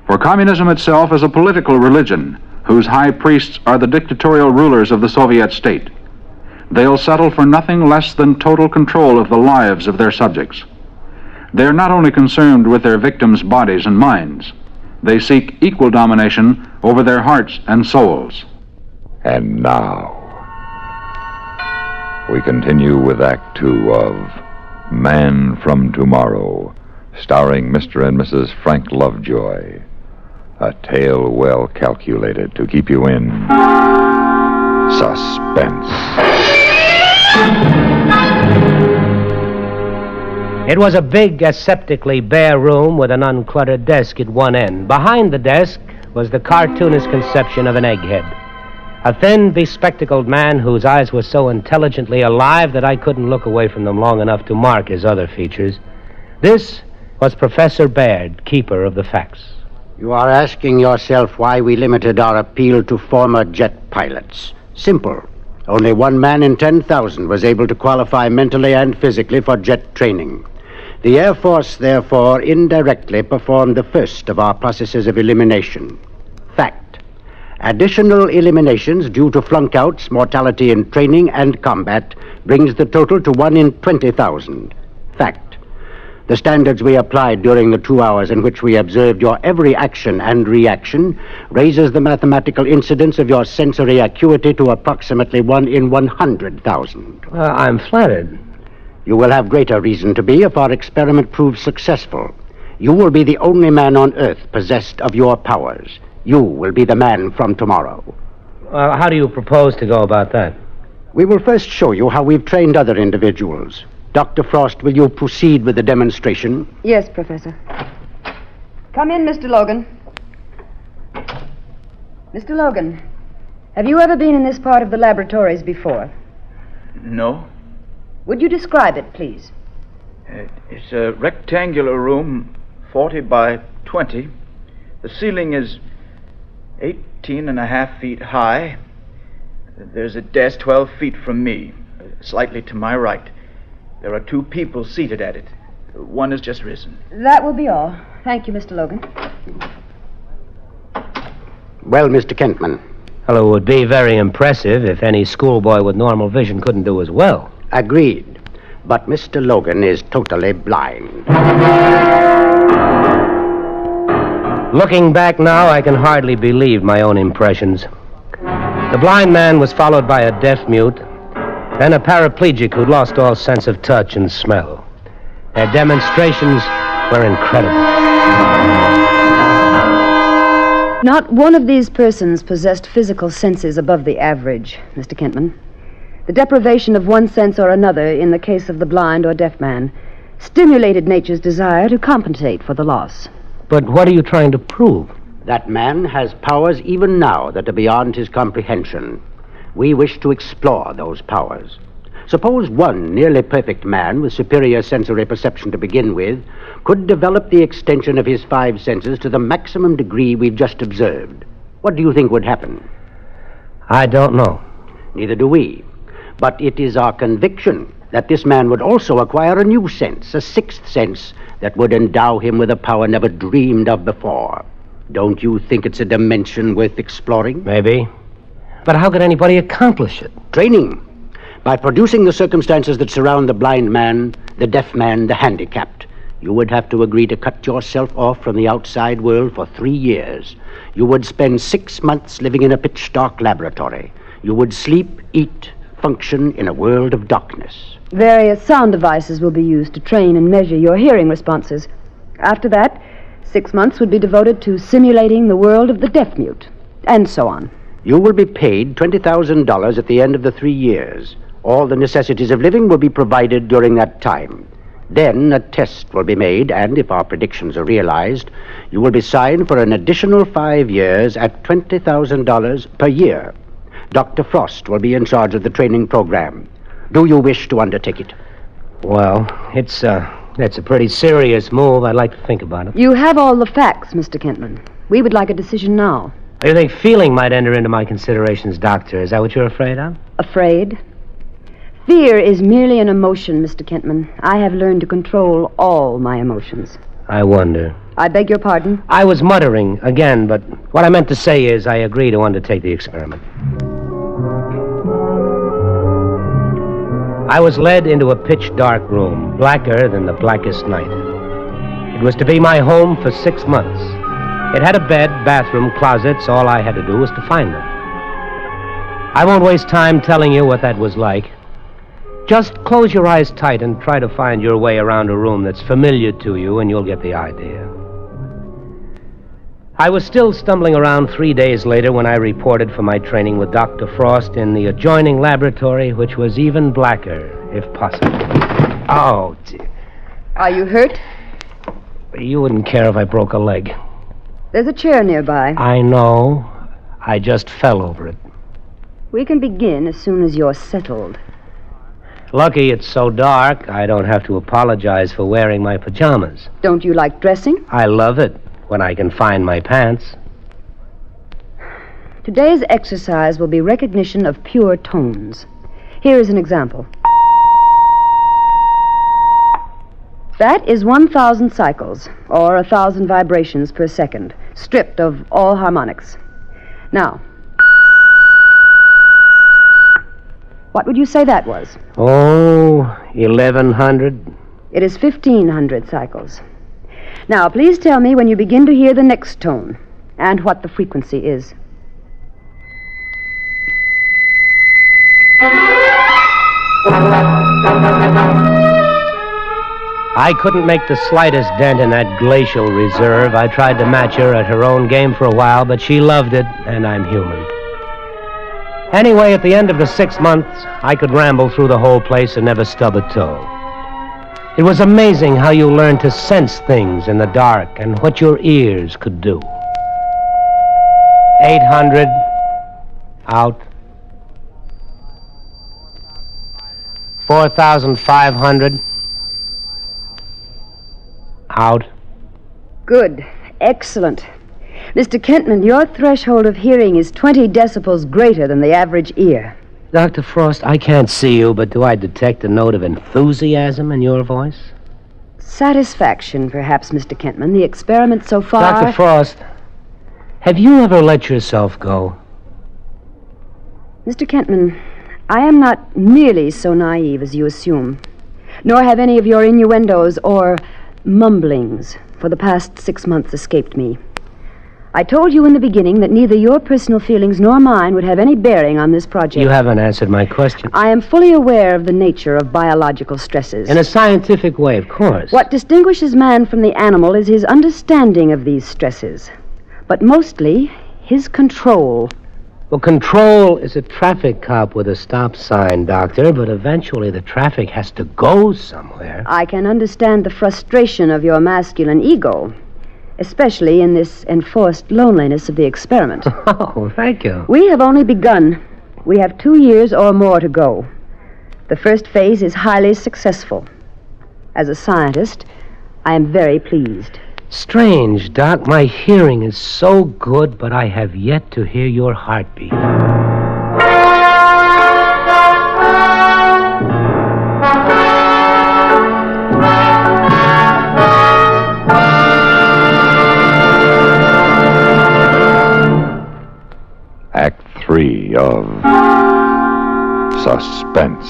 For communism itself is a political religion whose high priests are the dictatorial rulers of the Soviet state. They'll settle for nothing less than total control of the lives of their subjects. They're not only concerned with their victims' bodies and minds, they seek equal domination over their hearts and souls. And now, we continue with Act 2 of Man from Tomorrow, starring Mr. and Mrs. Frank Lovejoy. A tale well calculated to keep you in suspense. It was a big, aseptically bare room with an uncluttered desk at one end. Behind the desk was the cartoonist conception of an egghead. A thin, bespectacled man whose eyes were so intelligently alive that I couldn't look away from them long enough to mark his other features. This was Professor Baird, keeper of the facts. You are asking yourself why we limited our appeal to former jet pilots. Simple. Only one man in 10,000 was able to qualify mentally and physically for jet training. The Air Force, therefore, indirectly performed the first of our processes of elimination. Fact. Additional eliminations due to flunkouts, mortality in training, and combat brings the total to 1 in 20,000. Fact. The standards we applied during the 2 hours in which we observed your every action and reaction raises the mathematical incidence of your sensory acuity to approximately 1 in 100,000. I'm flattered. You will have greater reason to be if our experiment proves successful. You will be the only man on Earth possessed of your powers. You will be the man from tomorrow. How do you propose to go about that? We will first show you how we've trained other individuals. Dr. Frost, will you proceed with the demonstration? Yes, Professor. Come in, Mr. Logan. Mr. Logan, have you ever been in this part of the laboratories before? No. Would you describe it, please? It's a rectangular room, 40 by 20. The ceiling is 18.5 feet high. There's a desk 12 feet from me, slightly to my right. There are 2 people seated at it. One has just risen. That will be all. Thank you, Mr. Logan. Well, Mr. Kentman. Well, it would be very impressive if any schoolboy with normal vision couldn't do as well. Agreed. But Mr. Logan is totally blind. Looking back now, I can hardly believe my own impressions. The blind man was followed by a deaf mute, then a paraplegic who'd lost all sense of touch and smell. Their demonstrations were incredible. Not one of these persons possessed physical senses above the average, Mr. Kentman. The deprivation of one sense or another, in the case of the blind or deaf man, stimulated nature's desire to compensate for the loss. But what are you trying to prove? That man has powers even now that are beyond his comprehension. We wish to explore those powers. Suppose one nearly perfect man with superior sensory perception to begin with could develop the extension of his 5 senses to the maximum degree we've just observed. What do you think would happen? I don't know. Neither do we. But it is our conviction that this man would also acquire a new sense, a 6th sense, that would endow him with a power never dreamed of before. Don't you think it's a dimension worth exploring? Maybe. But how could anybody accomplish it? Training. By producing the circumstances that surround the blind man, the deaf man, the handicapped. You would have to agree to cut yourself off from the outside world for 3 years. You would spend 6 months living in a pitch-dark laboratory. You would sleep, eat, function in a world of darkness. Various sound devices will be used to train and measure your hearing responses. After that, 6 months would be devoted to simulating the world of the deaf-mute, and so on. You will be paid $20,000 at the end of the 3 years. All the necessities of living will be provided during that time. Then a test will be made, and if our predictions are realized, you will be signed for an additional 5 years at $20,000 per year. Dr. Frost will be in charge of the training program. Do you wish to undertake it? Well, that's a pretty serious move. I'd like to think about it. You have all the facts, Mr. Kentman. We would like a decision now. You think feeling might enter into my considerations, Doctor? Is that what you're afraid of? Afraid? Fear is merely an emotion, Mr. Kentman. I have learned to control all my emotions. I wonder. I beg your pardon? I was muttering again, but what I meant to say is I agree to undertake the experiment. I was led into a pitch-dark room, blacker than the blackest night. It was to be my home for 6 months. It had a bed, bathroom, closets. All I had to do was to find them. I won't waste time telling you what that was like. Just close your eyes tight and try to find your way around a room that's familiar to you, and you'll get the idea. I was still stumbling around 3 days later when I reported for my training with Dr. Frost in the adjoining laboratory, which was even blacker, if possible. Oh, dear. Are you hurt? You wouldn't care if I broke a leg. There's a chair nearby. I know. I just fell over it. We can begin as soon as you're settled. Lucky it's so dark, I don't have to apologize for wearing my pajamas. Don't you like dressing? I love it when I can find my pants. Today's exercise will be recognition of pure tones. Here is an example. That is 1,000 cycles, or 1,000 vibrations per second, stripped of all harmonics. Now, what would you say that was? Oh, 1,100. It is 1,500 cycles. Now, please tell me when you begin to hear the next tone, and what the frequency is. I couldn't make the slightest dent in that glacial reserve. I tried to match her at her own game for a while, but she loved it, and I'm human. Anyway, at the end of the 6 months, I could ramble through the whole place and never stub a toe. It was amazing how you learned to sense things in the dark and what your ears could do. 800. Out. 4,500. Out. Good. Excellent. Mr. Kentman, your threshold of hearing is 20 decibels greater than the average ear. Dr. Frost, I can't see you, but do I detect a note of enthusiasm in your voice? Satisfaction, perhaps, Mr. Kentman. The experiment so far... Dr. Frost, have you ever let yourself go? Mr. Kentman, I am not nearly so naive as you assume, nor have any of your innuendos or mumblings for the past 6 months escaped me. I told you in the beginning that neither your personal feelings nor mine would have any bearing on this project. You haven't answered my question. I am fully aware of the nature of biological stresses. In a scientific way, of course. What distinguishes man from the animal is his understanding of these stresses, but mostly his control. Well, control is a traffic cop with a stop sign, Doctor, but eventually the traffic has to go somewhere. I can understand the frustration of your masculine ego, especially in this enforced loneliness of the experiment. Oh, thank you. We have only begun. We have 2 years or more to go. The first phase is highly successful. As a scientist, I am very pleased. Strange, Doc. My hearing is so good, but I have yet to hear your heartbeat. Act 3 of Suspense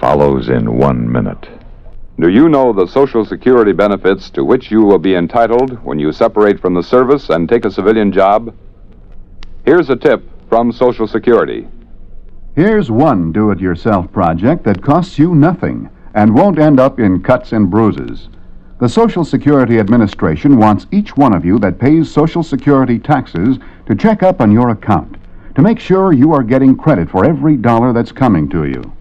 follows in 1 minute. Do you know the Social Security benefits to which you will be entitled when you separate from the service and take a civilian job? Here's a tip from Social Security. Here's one do-it-yourself project that costs you nothing and won't end up in cuts and bruises. The Social Security Administration wants each one of you that pays Social Security taxes to check up on your account, to make sure you are getting credit for every dollar that's coming to you.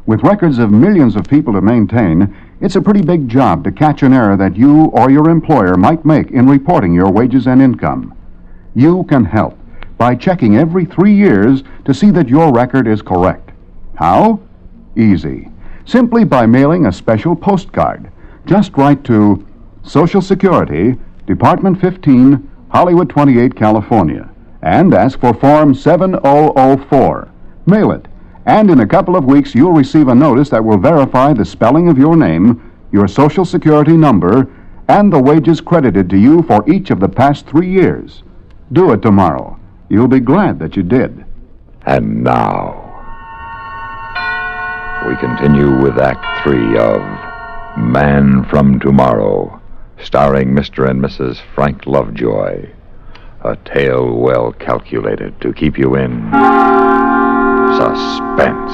With records of millions of people to maintain, it's a pretty big job to catch an error that you or your employer might make in reporting your wages and income. You can help by checking every 3 years to see that your record is correct. How? Easy. Simply by mailing a special postcard. Just write to Social Security, Department 15, Hollywood 28, California, and ask for Form 7004. Mail it, and in a couple of weeks you'll receive a notice that will verify the spelling of your name, your Social Security number, and the wages credited to you for each of the past 3 years. Do it tomorrow. You'll be glad that you did. And now, we continue with Act 3 of Man from Tomorrow, starring Mr. and Mrs. Frank Lovejoy. A tale well calculated to keep you in suspense.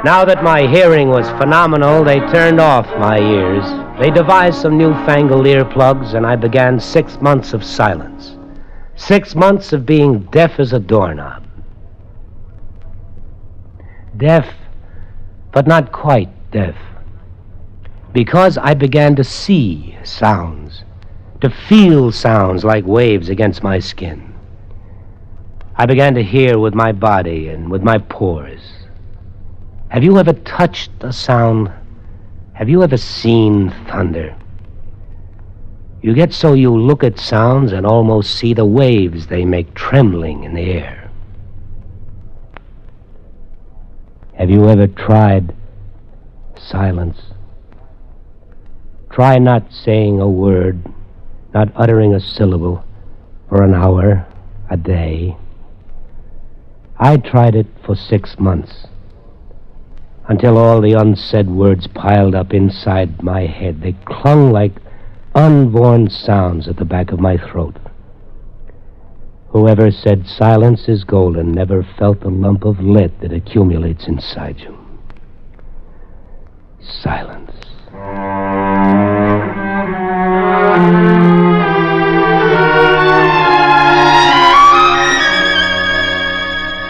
Now that my hearing was phenomenal, they turned off my ears. They devised some newfangled earplugs, and I began 6 months of silence. 6 months of being deaf as a doorknob. Deaf, but not quite deaf. Because I began to see sounds, to feel sounds like waves against my skin. I began to hear with my body and with my pores. Have you ever touched a sound? Have you ever seen thunder? You get so you look at sounds and almost see the waves they make trembling in the air. Have you ever tried silence? Try not saying a word, not uttering a syllable for an hour, a day. I tried it for 6 months, until all the unsaid words piled up inside my head. They clung like unborn sounds at the back of my throat. Whoever said silence is golden never felt the lump of lead that accumulates inside you. Silence.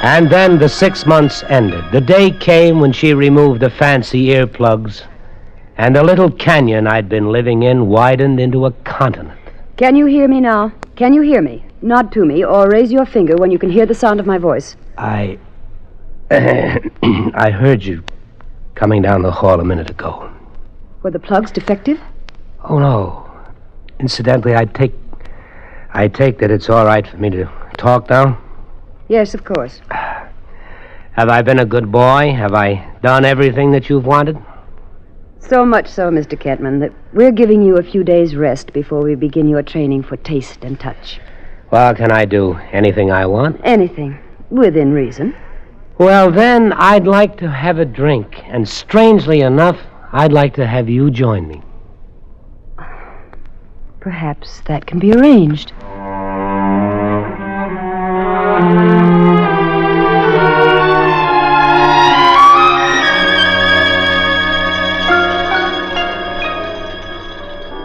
And then the 6 months ended. The day came when she removed the fancy earplugs, and the little canyon I'd been living in widened into a continent. Can you hear me now? Can you hear me? Nod to me, or raise your finger when you can hear the sound of my voice. I heard you. coming down the hall a minute ago. Were the plugs defective? Oh, no. Incidentally, I take that it's all right for me to talk now? Yes, of course. Have I been a good boy? Have I done everything that you've wanted? So much so, Mr. Kentman, that we're giving you a few days' rest before we begin your training for taste and touch. Well, can I do anything I want? Anything, within reason. Well, then, I'd like to have a drink. And strangely enough, I'd like to have you join me. Perhaps that can be arranged.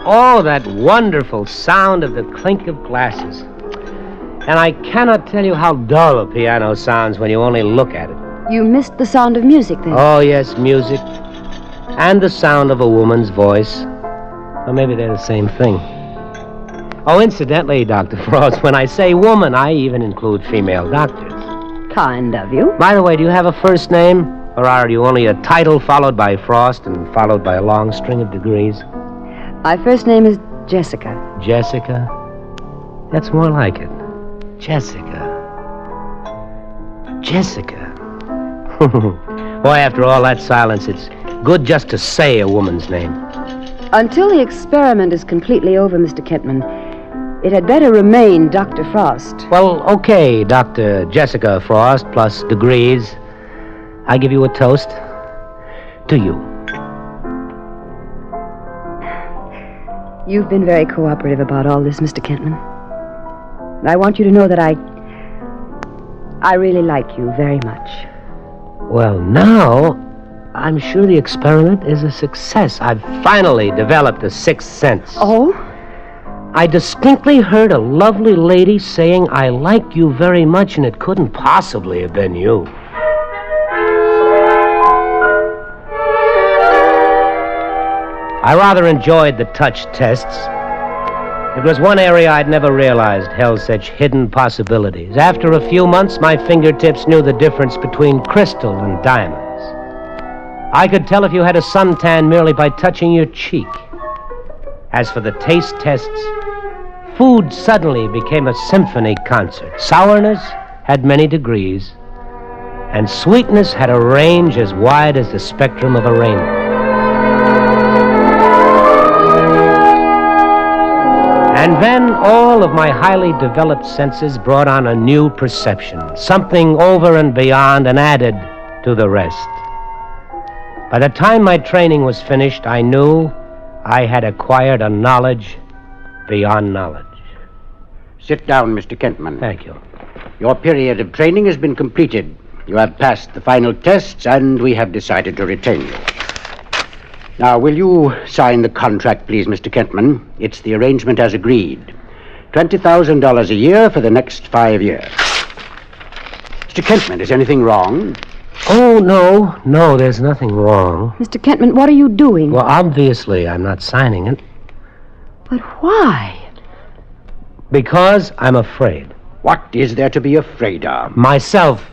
Oh, that wonderful sound of the clink of glasses. And I cannot tell you how dull a piano sounds when you only look at it. You missed the sound of music, then? Oh, yes, music. And the sound of a woman's voice. Or maybe they're the same thing. Oh, incidentally, Dr. Frost, when I say woman, I even include female doctors. Kind of you. By the way, do you have a first name? Or are you only a title followed by Frost and followed by a long string of degrees? My first name is Jessica. Jessica? That's more like it. Jessica. Jessica. Boy, after all that silence, it's good just to say a woman's name. Until the experiment is completely over, Mr. Kentman, it had better remain Dr. Frost. Well, okay, Dr. Jessica Frost plus degrees. I give you a toast. To you. You've been very cooperative about all this, Mr. Kentman. I want you to know that I really like you very much. Well, now, I'm sure the experiment is a success. I've finally developed a sixth sense. Oh? I distinctly heard a lovely lady saying, "I like you very much," and it couldn't possibly have been you. I rather enjoyed the touch tests. It was one area I'd never realized held such hidden possibilities. After a few months, my fingertips knew the difference between crystal and diamonds. I could tell if you had a suntan merely by touching your cheek. As for the taste tests, food suddenly became a symphony concert. Sourness had many degrees, and sweetness had a range as wide as the spectrum of a rainbow. And then all of my highly developed senses brought on a new perception, something over and beyond and added to the rest. By the time my training was finished, I knew I had acquired a knowledge beyond knowledge. Sit down, Mr. Kentman. Thank you. Your period of training has been completed. You have passed the final tests, and we have decided to retain you. Now, will you sign the contract, please, Mr. Kentman? It's the arrangement as agreed. $20,000 a year for the next 5 years. Mr. Kentman, is anything wrong? Oh, no, there's nothing wrong. Mr. Kentman, what are you doing? Well, obviously, I'm not signing it. But why? Because I'm afraid. What is there to be afraid of? Myself.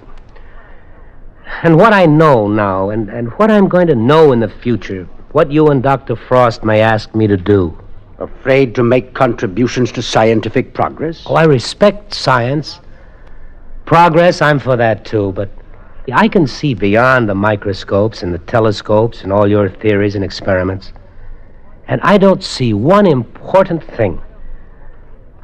And what I know now, and what I'm going to know in the future. What you and Dr. Frost may ask me to do. Afraid to make contributions to scientific progress? Oh, I respect science. Progress, I'm for that too, but I can see beyond the microscopes and the telescopes and all your theories and experiments. And I don't see one important thing.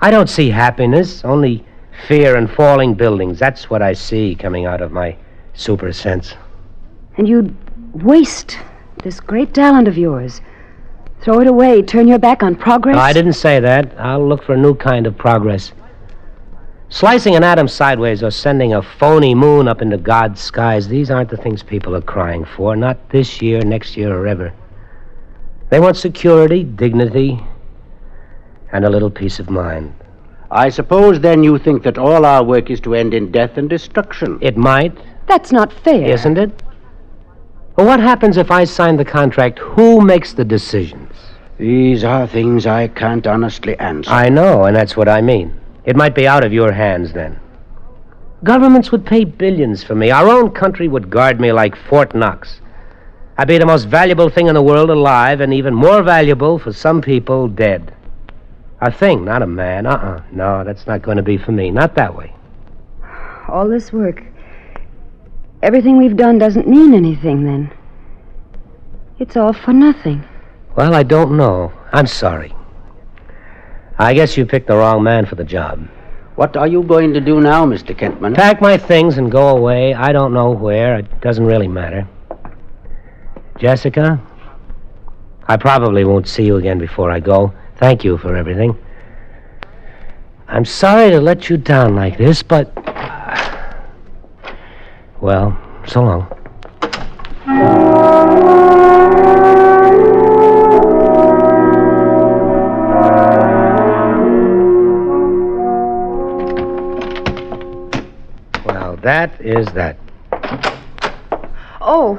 I don't see happiness, only fear and falling buildings. That's what I see coming out of my super sense. And you'd waste this great talent of yours. Throw it away, turn your back on progress? No, I didn't say that. I'll look for a new kind of progress. Slicing an atom sideways or sending a phony moon up into God's skies, these aren't the things people are crying for. Not this year, next year, or ever. They want security, dignity, and a little peace of mind. I suppose, then, you think that all our work is to end in death and destruction. It might. That's not fair. Isn't it? Well, what happens if I sign the contract? Who makes the decisions? These are things I can't honestly answer. I know, and that's what I mean. It might be out of your hands then. Governments would pay billions for me. Our own country would guard me like Fort Knox. I'd be the most valuable thing in the world alive, and even more valuable for some people dead. A thing, not a man. No, that's not going to be for me. Not that way. All this work, everything we've done doesn't mean anything, then. It's all for nothing. Well, I don't know. I'm sorry. I guess you picked the wrong man for the job. What are you going to do now, Mr. Kentman? Pack my things and go away. I don't know where. It doesn't really matter. Jessica, I probably won't see you again before I go. Thank you for everything. I'm sorry to let you down like this, but... well, so long. Well, that is that. Oh,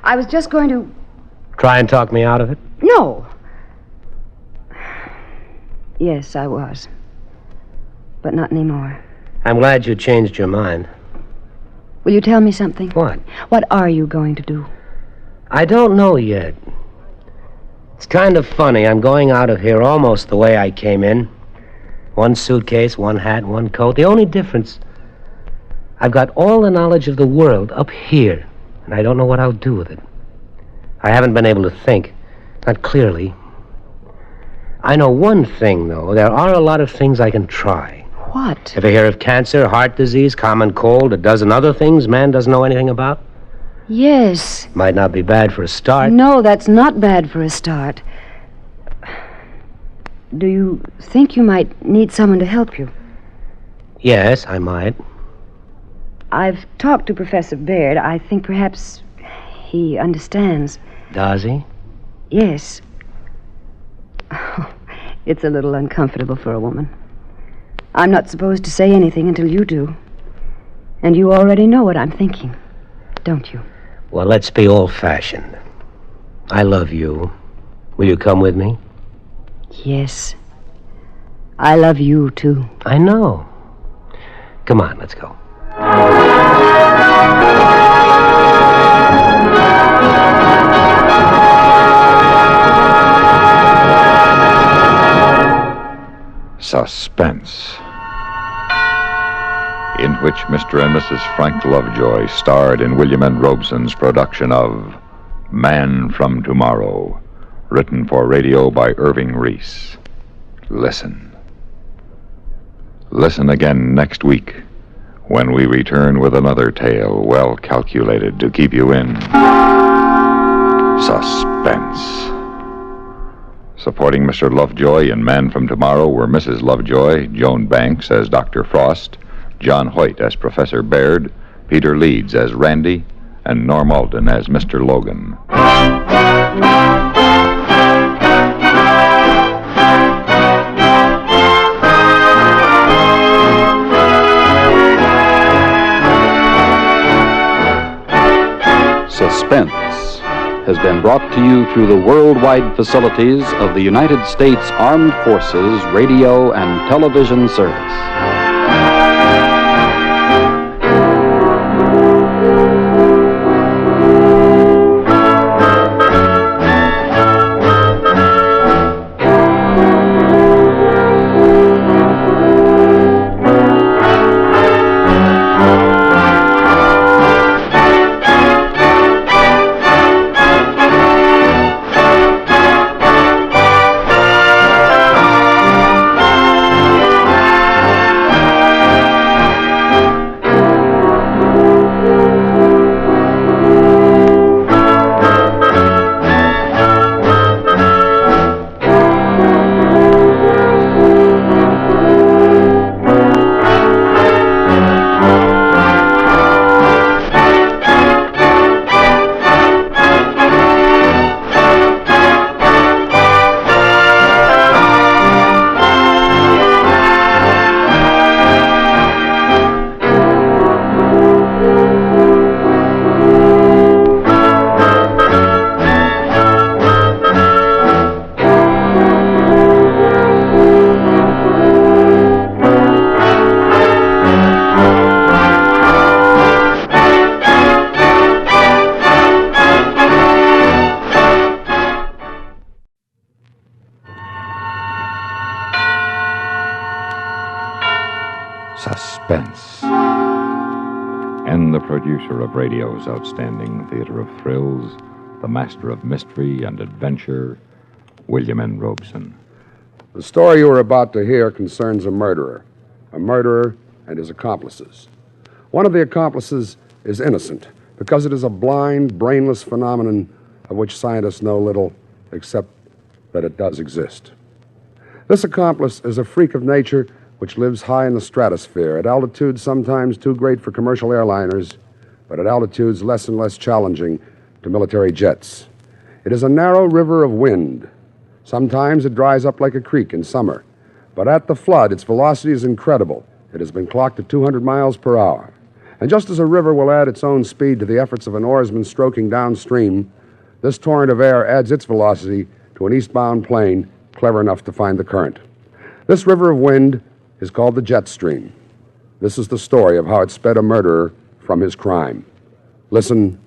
I was just going to... Try and talk me out of it? No. Yes, I was. But not anymore. I'm glad you changed your mind. Will you tell me something? What? What are you going to do? I don't know yet. It's kind of funny. I'm going out of here almost the way I came in. One suitcase, one hat, one coat. The only difference, I've got all the knowledge of the world up here, and I don't know what I'll do with it. I haven't been able to think, not clearly. I know one thing, though. There are a lot of things I can try. What? Ever hear of cancer, heart disease, common cold, a dozen other things man doesn't know anything about? Yes. Might not be bad for a start. No, that's not bad for a start. Do you think you might need someone to help you? Yes, I might. I've talked to Professor Baird. I think perhaps he understands. Does he? Yes. It's a little uncomfortable for a woman. I'm not supposed to say anything until you do. And you already know what I'm thinking, don't you? Well, let's be old-fashioned. I love you. Will you come with me? Yes. I love you, too. I know. Come on, let's go. Suspense, in which Mr. and Mrs. Frank Lovejoy starred in William N. Robeson's production of Man from Tomorrow, written for radio by Irving Reese. Listen. Listen again next week when we return with another tale well calculated to keep you in suspense. Supporting Mr. Lovejoy in Man from Tomorrow were Mrs. Lovejoy, Joan Banks as Dr. Frost, John Hoyt as Professor Baird, Peter Leeds as Randy, and Norm Alden as Mr. Logan. Suspense has been brought to you through the worldwide facilities of the United States Armed Forces Radio and Television Service. Suspense. And the producer of radio's outstanding theater of thrills, the master of mystery and adventure, William N. Robeson. The story you are about to hear concerns a murderer and his accomplices. One of the accomplices is innocent because it is a blind, brainless phenomenon of which scientists know little except that it does exist. This accomplice is a freak of nature which lives high in the stratosphere, at altitudes sometimes too great for commercial airliners, but at altitudes less and less challenging to military jets. It is a narrow river of wind. Sometimes it dries up like a creek in summer, but at the flood, its velocity is incredible. It has been clocked at 200 miles per hour. And just as a river will add its own speed to the efforts of an oarsman stroking downstream, this torrent of air adds its velocity to an eastbound plane clever enough to find the current. This river of wind is called the jet stream. This is the story of how it sped a murderer from his crime. Listen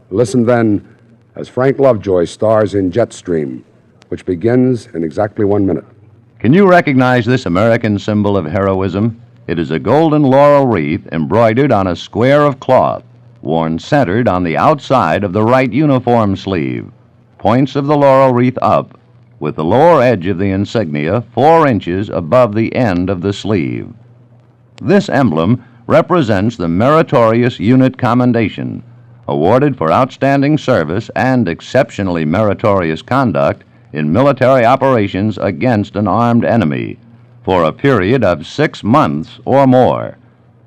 then, as Frank Lovejoy stars in Jetstream, which begins in exactly 1 minute. Can you recognize this American symbol of heroism? It is a golden laurel wreath embroidered on a square of cloth, worn centered on the outside of the right uniform sleeve. Points of the laurel wreath up, with the lower edge of the insignia 4 inches above the end of the sleeve. This emblem represents the Meritorious Unit Commendation, awarded for outstanding service and exceptionally meritorious conduct in military operations against an armed enemy for a period of 6 months or more.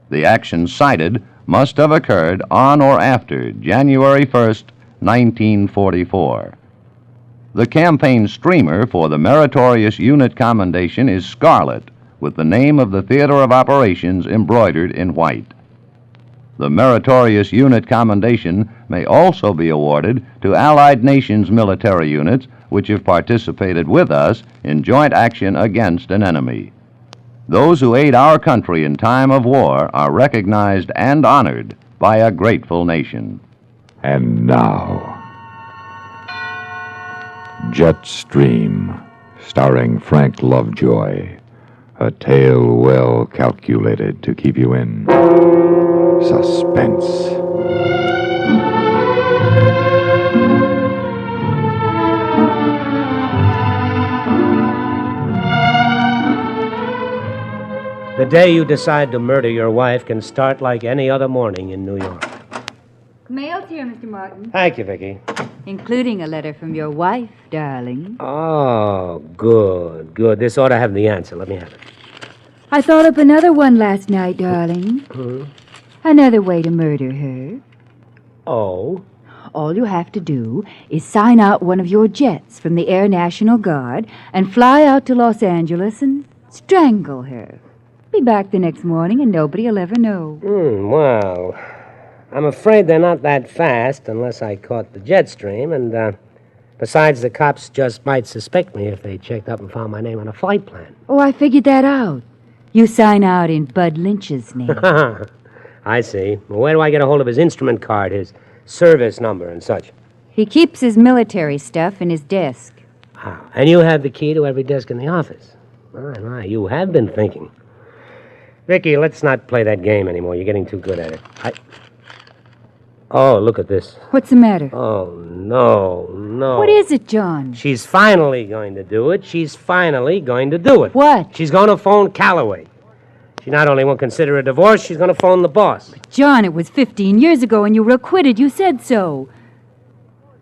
The action cited must have occurred on or after January 1st, 1944. The campaign streamer for the Meritorious Unit Commendation is scarlet, with the name of the theater of operations embroidered in white. The Meritorious Unit Commendation may also be awarded to Allied nations military units which have participated with us in joint action against an enemy. Those who aid our country in time of war are recognized and honored by a grateful nation. And now, Jetstream, starring Frank Lovejoy. A tale well calculated to keep you in suspense. The day you decide to murder your wife can start like any other morning in New York. Mail's here, Mr. Martin. Thank you, Vicky. Including a letter from your wife, darling. Oh, good, good. This ought to have the answer. Let me have it. I thought up another one last night, darling. Another way to murder her. Oh? All you have to do is sign out one of your jets from the Air National Guard and fly out to Los Angeles and strangle her. Be back the next morning and nobody will ever know. Well, I'm afraid they're not that fast unless I caught the jet stream, and besides, the cops just might suspect me if they checked up and found my name on a flight plan. Oh, I figured that out. You sign out in Bud Lynch's name. I see. Well, where do I get a hold of his instrument card, his service number and such? He keeps his military stuff in his desk. And you have the key to every desk in the office. My, you have been thinking. Vicky, let's not play that game anymore. You're getting too good at it. Oh, look at this. What's the matter? Oh, no. What is it, John? She's finally going to do it. She's finally going to do it. What? She's going to phone Calloway. She not only won't consider a divorce, she's going to phone the boss. But John, it was 15 years ago and you were acquitted. You said so.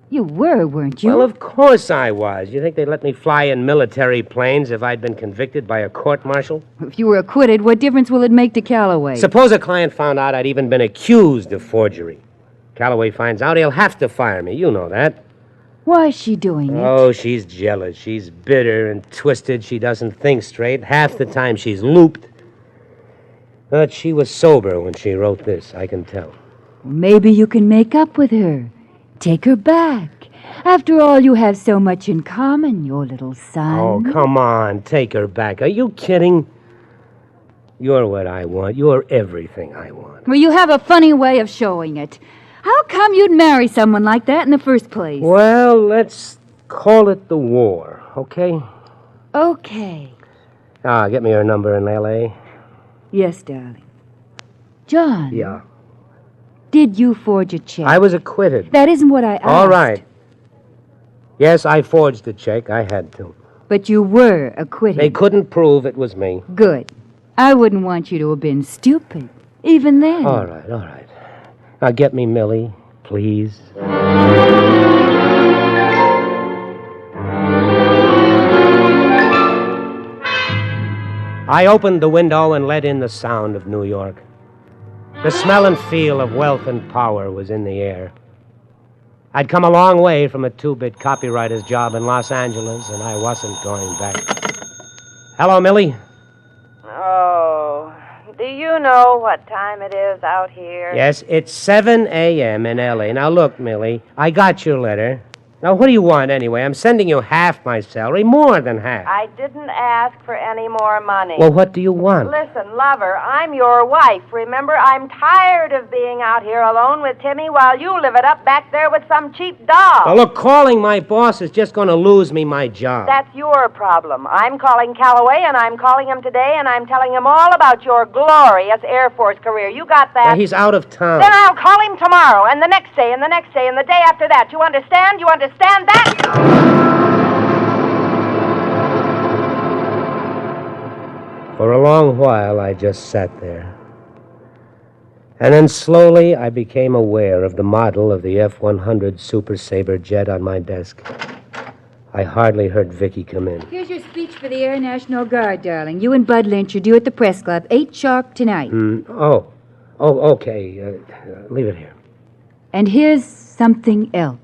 You were, weren't you? Well, of course I was. You think they'd let me fly in military planes if I'd been convicted by a court-martial? If you were acquitted, what difference will it make to Calloway? Suppose a client found out I'd even been accused of forgery. Calloway finds out, he'll have to fire me. You know that. Why is she doing it? Oh, she's jealous. She's bitter and twisted. She doesn't think straight. Half the time she's looped. But she was sober when she wrote this, I can tell. Maybe you can make up with her. Take her back. After all, you have so much in common, your little son. Oh, come on. Take her back. Are you kidding? You're what I want. You're everything I want. Well, you have a funny way of showing it. How come you'd marry someone like that in the first place? Well, let's call it the war, okay? Okay. Get me her number in L.A. Yes, darling. John. Yeah. Did you forge a check? I was acquitted. That isn't what I asked. All right. Yes, I forged the check. I had to. But you were acquitted. They couldn't prove it was me. Good. I wouldn't want you to have been stupid, even then. All right, all right. Now get me Millie, please. I opened the window and let in the sound of New York. The smell and feel of wealth and power was in the air. I'd come a long way from a two-bit copywriter's job in Los Angeles, and I wasn't going back. Hello, Millie. Oh, do you know what time it is out here? Yes, it's 7 a.m. in L.A. Now, look, Millie, I got your letter. Now, what do you want anyway? I'm sending you half my salary, more than half. I didn't ask for any more money. Well, what do you want? Listen, lover, I'm your wife. Remember, I'm tired of being out here alone with Timmy while you live it up back there with some cheap doll. Now, look, calling my boss is just going to lose me my job. That's your problem. I'm calling Calloway, and I'm calling him today, and I'm telling him all about your glorious Air Force career. You got that? Now, he's out of town. Then I'll call him tomorrow, and the next day, and the next day, and the day after that. You understand? You understand that? For a long while, I just sat there. And then slowly, I became aware of the model of the F-100 Super Sabre jet on my desk. I hardly heard Vicky come in. Here's your speech for the Air National Guard, darling. You and Bud Lynch are due at the press club, 8 sharp tonight. Oh, okay. Leave it here. And here's something else.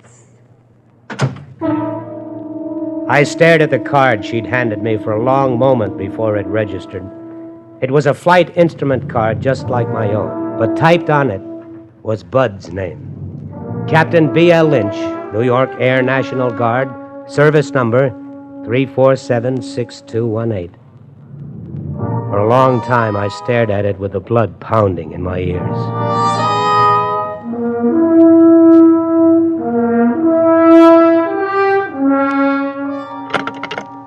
I stared at the card she'd handed me for a long moment before it registered. It was a flight instrument card just like my own, but typed on it was Bud's name. Captain B.L. Lynch, New York Air National Guard, service number 3476218. For a long time, I stared at it with the blood pounding in my ears.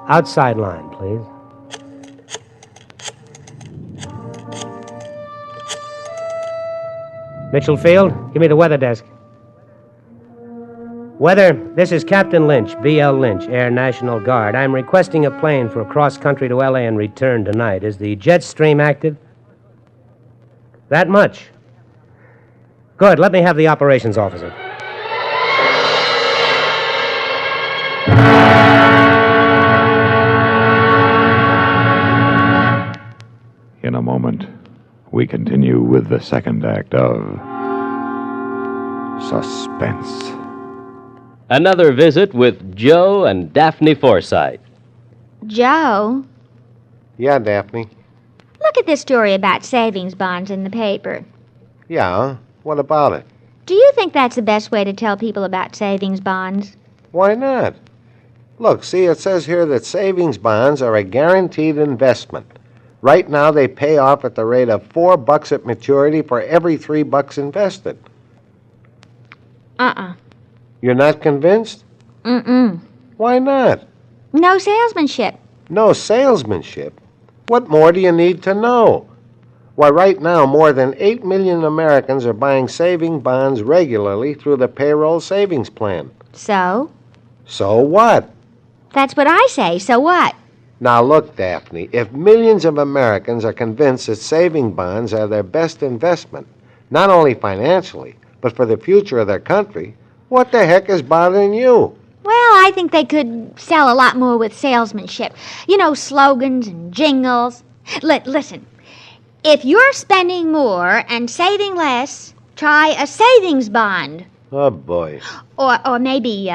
Outside line, please. Mitchell Field, give me the weather desk. Weather, this is Captain Lynch, B.L. Lynch, Air National Guard. I'm requesting a plane for cross-country to L.A. and return tonight. Is the jet stream active? That much? Good, let me have the operations officer. In a moment, we continue with the second act of Suspense. Another visit with Joe and Daphne Forsythe. Joe, Yeah, Daphne. look at this story about savings bonds in the paper. Yeah, what about it? Do you think that's the best way to tell people about savings bonds? Why not? Look, see, it says here that savings bonds are a guaranteed investment. Right now, they pay off at the rate of $4 at maturity for every $3 invested. You're not convinced? Mm-mm. Why not? No salesmanship. No salesmanship? What more do you need to know? Why, right now, more than 8 million Americans are buying saving bonds regularly through the payroll savings plan. So? So what? That's what I say. So what? Now look, Daphne, if millions of Americans are convinced that saving bonds are their best investment, not only financially, but for the future of their country, what the heck is bothering you? Well, I think they could sell a lot more with salesmanship. You know, slogans and jingles. Listen, if you're spending more and saving less, try a savings bond. Oh, boy. Or maybe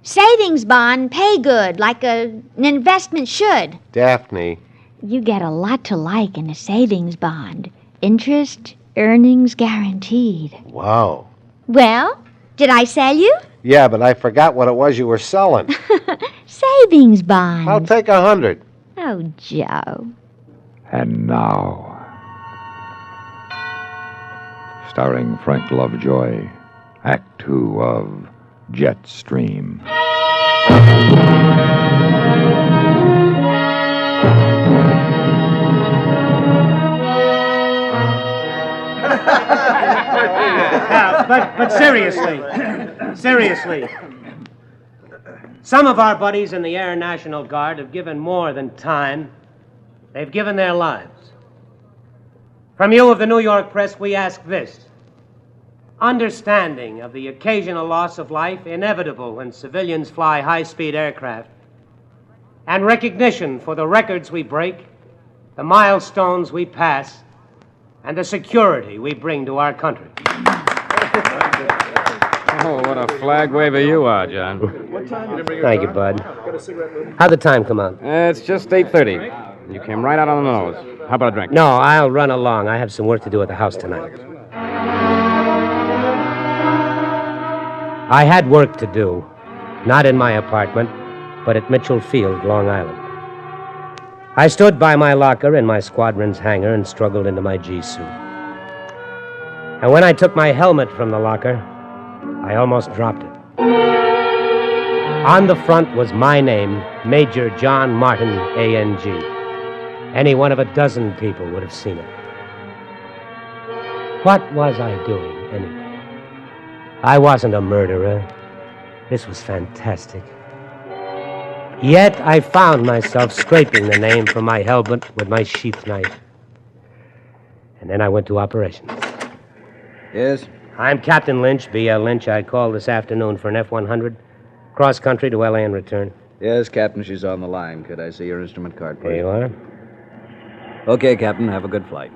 savings bond pay good, like an investment should. Daphne. You get a lot to like in a savings bond. Interest, earnings guaranteed. Wow. Well, did I sell you? Yeah, but I forgot what it was you were selling. Savings bond. I'll take 100. Oh, Joe. And now, starring Frank Lovejoy, Act 2 of Jetstream. But seriously, some of our buddies in the Air National Guard have given more than time. They've given their lives. From you of the New York press, we ask this. Understanding of the occasional loss of life inevitable when civilians fly high-speed aircraft, and recognition for the records we break, the milestones we pass, and the security we bring to our country. Oh, what a flag waver you are, John. Thank you, Bud. How'd the time come out? It's just 8:30. You came right out on the nose. How about a drink? No, I'll run along. I have some work to do at the house tonight. I had work to do. Not in my apartment, but at Mitchell Field, Long Island. I stood by my locker in my squadron's hangar and struggled into my G-suit. And when I took my helmet from the locker, I almost dropped it. On the front was my name, Major John Martin, A.N.G. Any one of a dozen people would have seen it. What was I doing, anyway? I wasn't a murderer. This was fantastic. Yet I found myself scraping the name from my helmet with my sheath knife. And then I went to operations. Yes? I'm Captain Lynch, B.L. Lynch. I called this afternoon for an F-100. Cross-country to L.A. and return. Yes, Captain, she's on the line. Could I see your instrument card, please? There you are. Okay, Captain, have a good flight.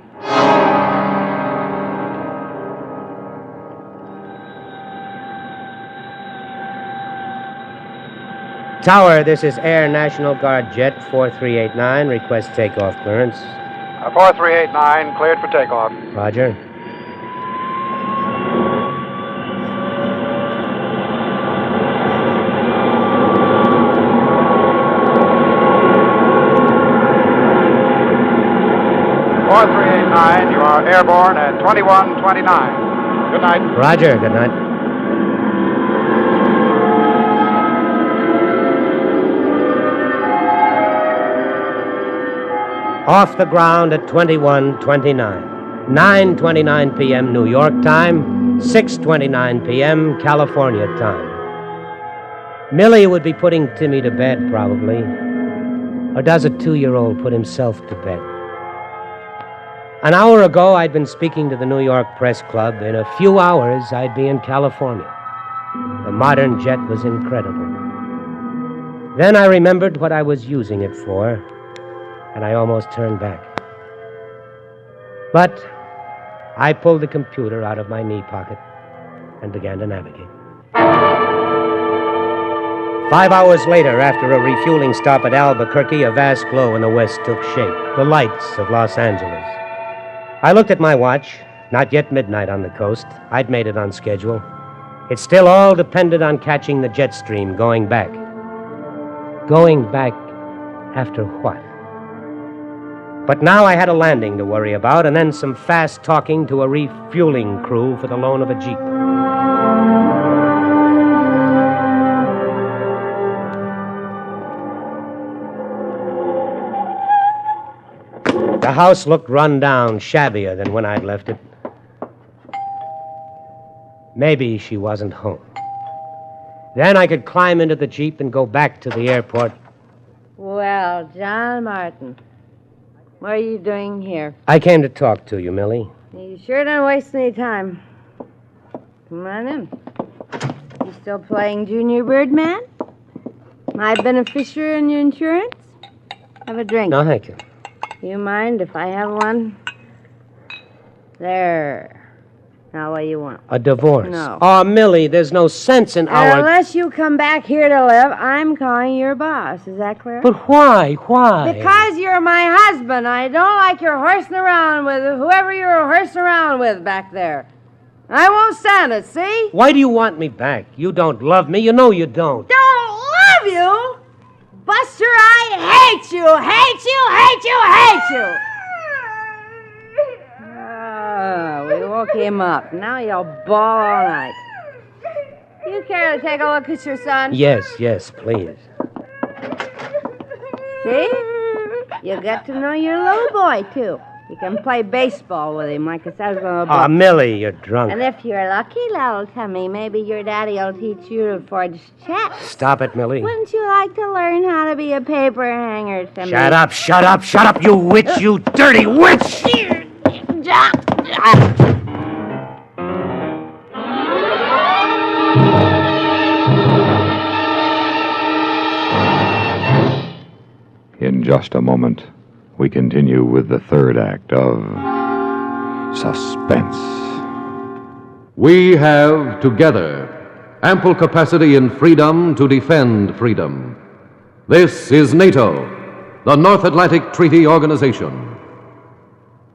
Tower, this is Air National Guard Jet 4389. Request takeoff clearance. 4389, cleared for takeoff. Roger. You are airborne at 2129. Good night. Roger, good night. Off the ground at 2129. 9:29 p.m. New York time, 6:29 p.m. California time. Millie would be putting Timmy to bed, probably. Or does a 2-year-old put himself to bed? An hour ago, I'd been speaking to the New York Press Club. In a few hours, I'd be in California. The modern jet was incredible. Then I remembered what I was using it for, and I almost turned back. But I pulled the computer out of my knee pocket and began to navigate. 5 hours later, after a refueling stop at Albuquerque, a vast glow in the west took shape. The lights of Los Angeles. I looked at my watch. Not yet midnight on the coast. I'd made it on schedule. It still all depended on catching the jet stream going back. Going back after what? But now I had a landing to worry about, and then some fast talking to a refueling crew for the loan of a Jeep. The house looked run down, shabbier than when I'd left it. Maybe she wasn't home. Then I could climb into the Jeep and go back to the airport. Well, John Martin, what are you doing here? I came to talk to you, Millie. You sure don't waste any time. Come on in. You still playing Junior Birdman? My beneficiary in your insurance? Have a drink. No, thank you. You mind if I have one? There. Now, what do you want? A divorce. No. Oh, Millie, there's no sense in our... Unless you come back here to live, I'm calling your boss. Is that clear? But why? Why? Because you're my husband. I don't like your horsing around with whoever you're horsing around with back there. I won't stand it, see? Why do you want me back? You don't love me. You know you don't. Don't love you? Buster, I hate you! Hate you! Hate you! Hate you! We woke him up. Now you'll bawl all night. You care to take a look at your son? Yes, please. See? You get to know your little boy, too. You can play baseball with him like it says on the Oh, book. Millie, you're drunk. And if you're lucky, little Timmy, maybe your daddy will teach you to forge checks. Stop it, Millie. Wouldn't you like to learn how to be a paper hanger, Timmy? Shut up, you witch, you dirty witch! In just a moment, we continue with the third act of Suspense. We have, together, ample capacity and freedom to defend freedom. This is NATO, the North Atlantic Treaty Organization.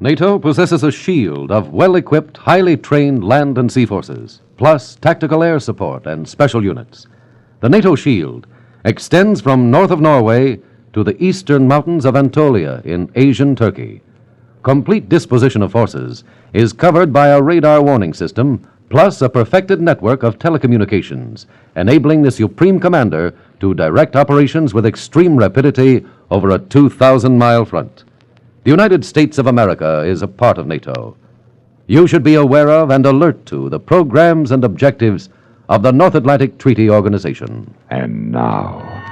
NATO possesses a shield of well-equipped, highly trained land and sea forces, plus tactical air support and special units. The NATO shield extends from north of Norway to the eastern mountains of Anatolia in Asian Turkey. Complete disposition of forces is covered by a radar warning system, plus a perfected network of telecommunications, enabling the Supreme Commander to direct operations with extreme rapidity over a 2,000-mile front. The United States of America is a part of NATO. You should be aware of and alert to the programs and objectives of the North Atlantic Treaty Organization. And now,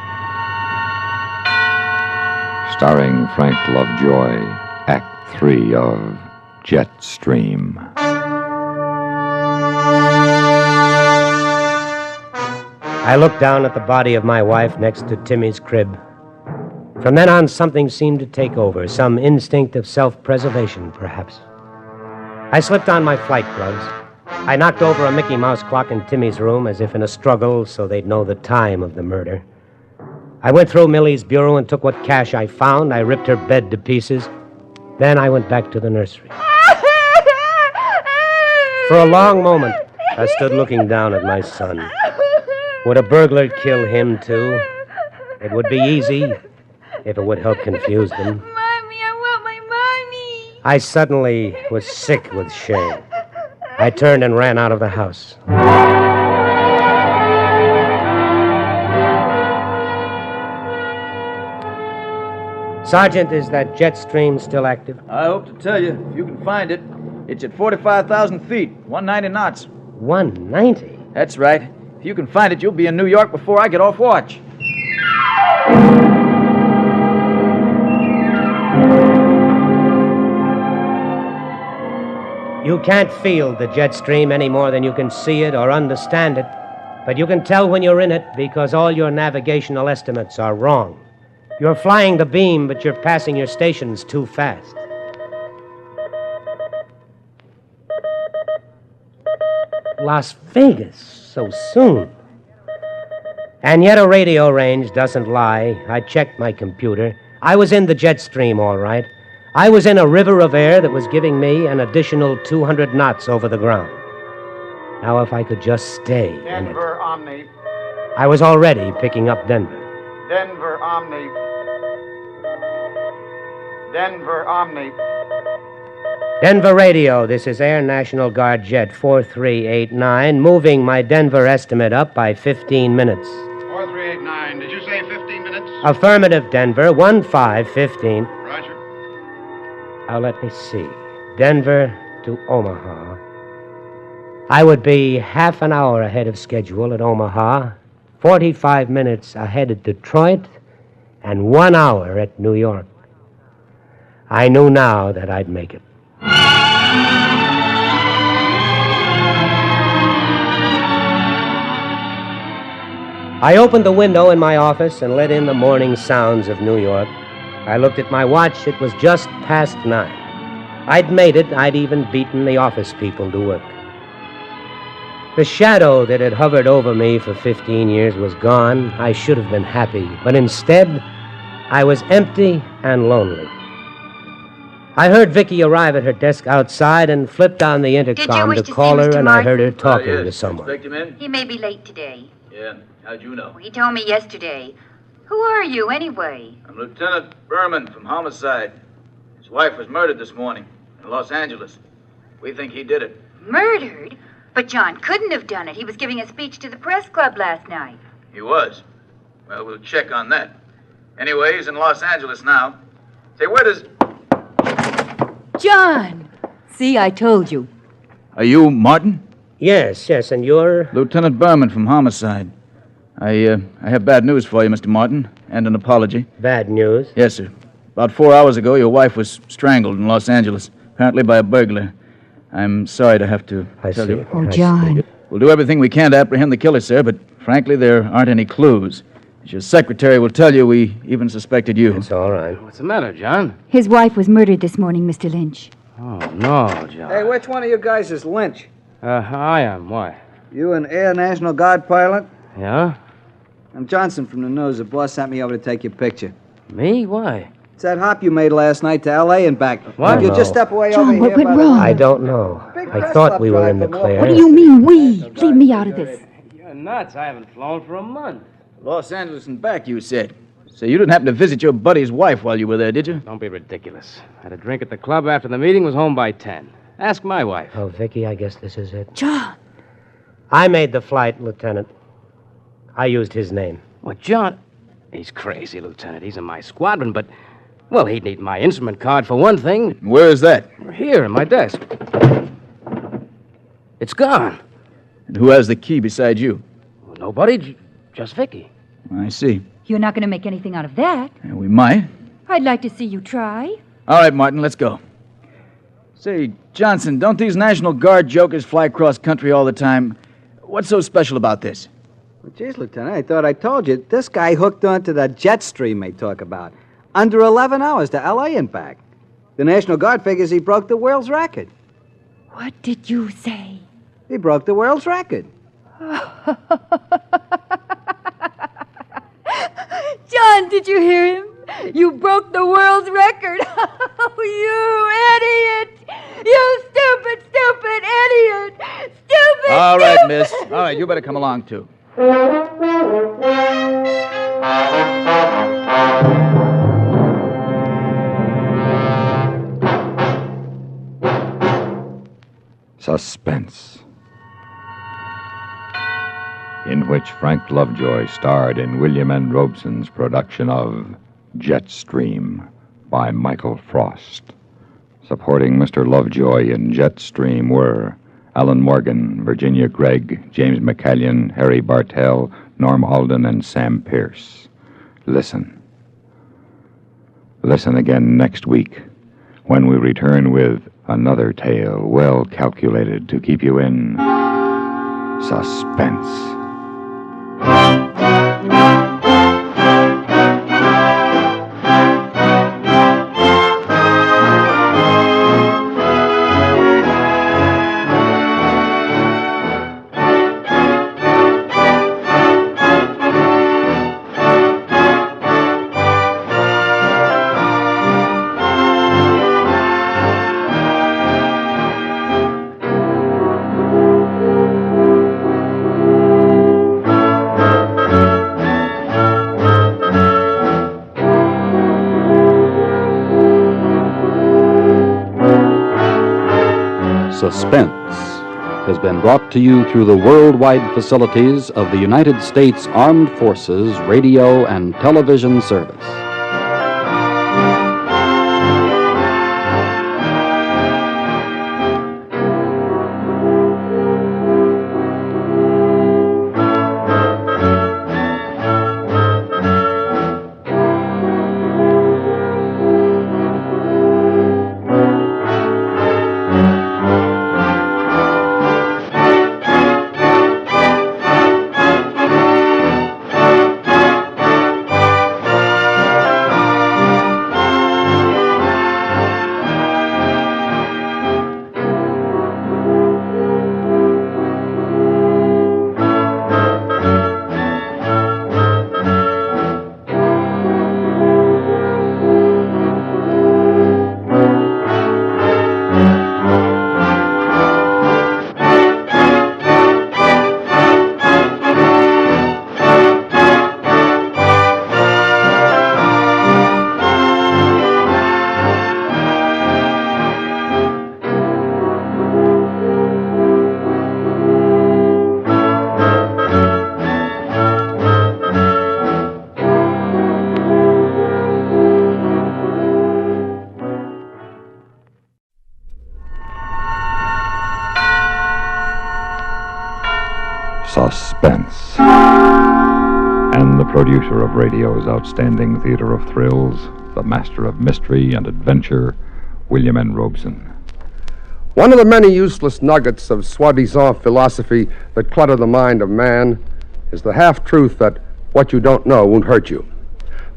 starring Frank Lovejoy, Act 3 of Jetstream. I looked down at the body of my wife next to Timmy's crib. From then on, something seemed to take over, some instinct of self-preservation, perhaps. I slipped on my flight gloves. I knocked over a Mickey Mouse clock in Timmy's room as if in a struggle so they'd know the time of the murder. I went through Millie's bureau and took what cash I found. I ripped her bed to pieces. Then I went back to the nursery. For a long moment, I stood looking down at my son. Would a burglar kill him, too? It would be easy if it would help confuse them. Mommy, I want my mommy. I suddenly was sick with shame. I turned and ran out of the house. Sergeant, is that jet stream still active? I hope to tell you, if you can find it. It's at 45,000 feet, 190 knots. 190? That's right. If you can find it, you'll be in New York before I get off watch. You can't feel the jet stream any more than you can see it or understand it, but you can tell when you're in it because all your navigational estimates are wrong. You're flying the beam, but you're passing your stations too fast. Las Vegas, so soon. And yet a radio range doesn't lie. I checked my computer. I was in the jet stream, all right. I was in a river of air that was giving me an additional 200 knots over the ground. Now, if I could just stay in it. Denver, Omni. I was already picking up Denver. Denver, Omni. Denver, Omni. Denver radio, this is Air National Guard Jet 4389, moving my Denver estimate up by 15 minutes. 4389. Did you say 15 minutes? Affirmative, Denver, 1515. Roger. Now, let me see. Denver to Omaha. I would be half an hour ahead of schedule at Omaha, 45 minutes ahead at Detroit, and 1 hour at New York. I knew now that I'd make it. I opened the window in my office and let in the morning sounds of New York. I looked at my watch. It was just past 9. I'd made it. I'd even beaten the office people to work. The shadow that had hovered over me for 15 years was gone. I should have been happy, but instead, I was empty and lonely. I heard Vicky arrive at her desk outside and flipped on the intercom to call her, and I heard her talking to someone. Expect him in? He may be late today. Yeah. How'd you know? He told me yesterday. Who are you, anyway? I'm Lieutenant Berman from Homicide. His wife was murdered this morning in Los Angeles. We think he did it. Murdered? But John couldn't have done it. He was giving a speech to the press club last night. He was. Well, we'll check on that. Anyway, he's in Los Angeles now. Say, where does... John! See, I told you. Are you Martin? Yes, and you're? Lieutenant Berman from Homicide. I have bad news for you, Mr. Martin, and an apology. Bad news? Yes, sir. About 4 hours ago, your wife was strangled in Los Angeles, apparently by a burglar. I'm sorry to have to tell you. Oh, John. We'll do everything we can to apprehend the killer, sir, but frankly, there aren't any clues. As your secretary will tell you, we even suspected you. It's all right. What's the matter, John? His wife was murdered this morning, Mr. Lynch. Oh, no, John. Hey, which one of you guys is Lynch? I am. Why? You an Air National Guard pilot? Yeah? I'm Johnson from the news. The boss sent me over to take your picture. Me? Why? It's that hop you made last night to L.A. and back. What? If you just step away John, over what here went by the wrong? I don't know. I thought we were in the clear. What do you mean, we? Leave me out of this. You're nuts. I haven't flown for a month. Los Angeles and back, you said. So you didn't happen to visit your buddy's wife while you were there, did you? Don't be ridiculous. Had a drink at the club after the meeting, was home by 10. Ask my wife. Oh, Vicky, I guess this is it. John! I made the flight, Lieutenant. I used his name. What, John? He's crazy, Lieutenant. He's in my squadron, but... Well, he'd need my instrument card for one thing. Where is that? Here, in my desk. It's gone. And who has the key besides you? Nobody, just Vicky. I see. You're not going to make anything out of that. Yeah, we might. I'd like to see you try. All right, Martin, let's go. Say, Johnson, don't these National Guard jokers fly cross country all the time? What's so special about this? Well, geez, Lieutenant, I thought I told you. This guy hooked onto the jet stream they talk about. Under 11 hours to L.A. and back. The National Guard figures he broke the world's record. What did you say? He broke the world's record. John, did you hear him? You broke the world's record. Oh, you idiot! You stupid idiot! Stupid! All right, miss. All right, you better come along, too. Suspense, in which Frank Lovejoy starred in William N. Robeson's production of Jetstream by Michael Frost. Supporting Mr. Lovejoy in Jetstream were Alan Morgan, Virginia Gregg, James McCallion, Harry Bartell, Norm Alden, and Sam Pierce. Listen. Listen again next week when we return with another tale well calculated to keep you in suspense. Suspense has been brought to you through the worldwide facilities of the United States Armed Forces Radio and Television Service. producer of radio's outstanding theater of thrills, the master of mystery and adventure, William N. Robeson. One of the many useless nuggets of soi-disant philosophy that clutter the mind of man is the half-truth that what you don't know won't hurt you.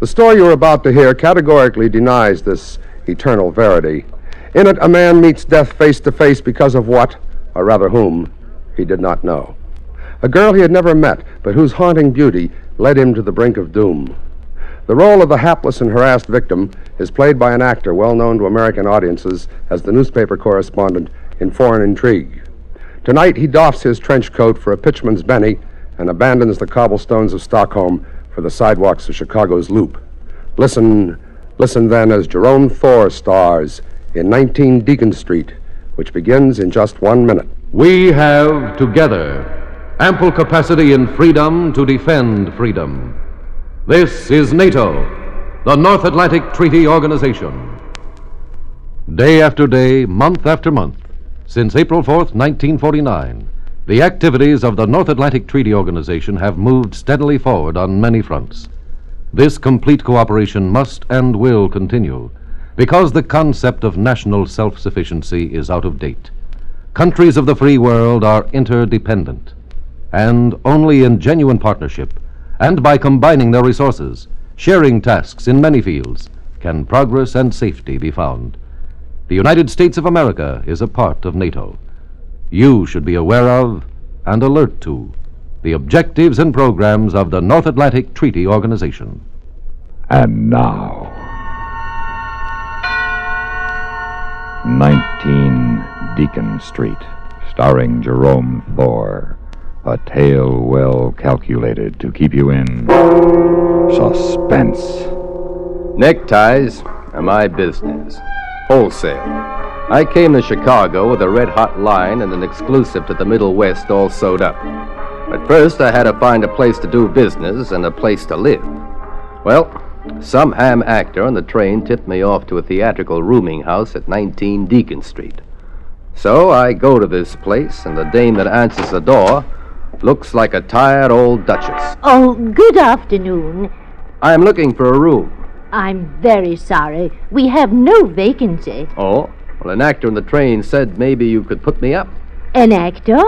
The story you're about to hear categorically denies this eternal verity. In it, a man meets death face to face because of what, or rather whom, he did not know. A girl he had never met, but whose haunting beauty led him to the brink of doom. The role of the hapless and harassed victim is played by an actor well known to American audiences as the newspaper correspondent in Foreign Intrigue. Tonight, he doffs his trench coat for a pitchman's benny and abandons the cobblestones of Stockholm for the sidewalks of Chicago's Loop. Listen then as Jerome Thor stars in 19 Deacon Street, which begins in just 1 minute. We have together ample capacity and freedom to defend freedom. This is NATO, the North Atlantic Treaty Organization. Day after day, month after month, since April 4th, 1949, the activities of the North Atlantic Treaty Organization have moved steadily forward on many fronts. This complete cooperation must and will continue because the concept of national self-sufficiency is out of date. Countries of the free world are interdependent, and only in genuine partnership and by combining their resources, sharing tasks in many fields, can progress and safety be found. The United States of America is a part of NATO. You should be aware of and alert to the objectives and programs of the North Atlantic Treaty Organization. And now, 19 Deacon Street, starring Jerome Thor. A tale well calculated to keep you in suspense. Neckties are my business. Wholesale. I came to Chicago with a red-hot line and an exclusive to the Middle West all sewed up. But first I had to find a place to do business and a place to live. Well, some ham actor on the train tipped me off to a theatrical rooming house at 19 Deacon Street. So I go to this place, and the dame that answers the door looks like a tired old duchess. Oh, good afternoon. I'm looking for a room. I'm very sorry. We have no vacancy. Oh? Well, an actor on the train said maybe you could put me up. An actor?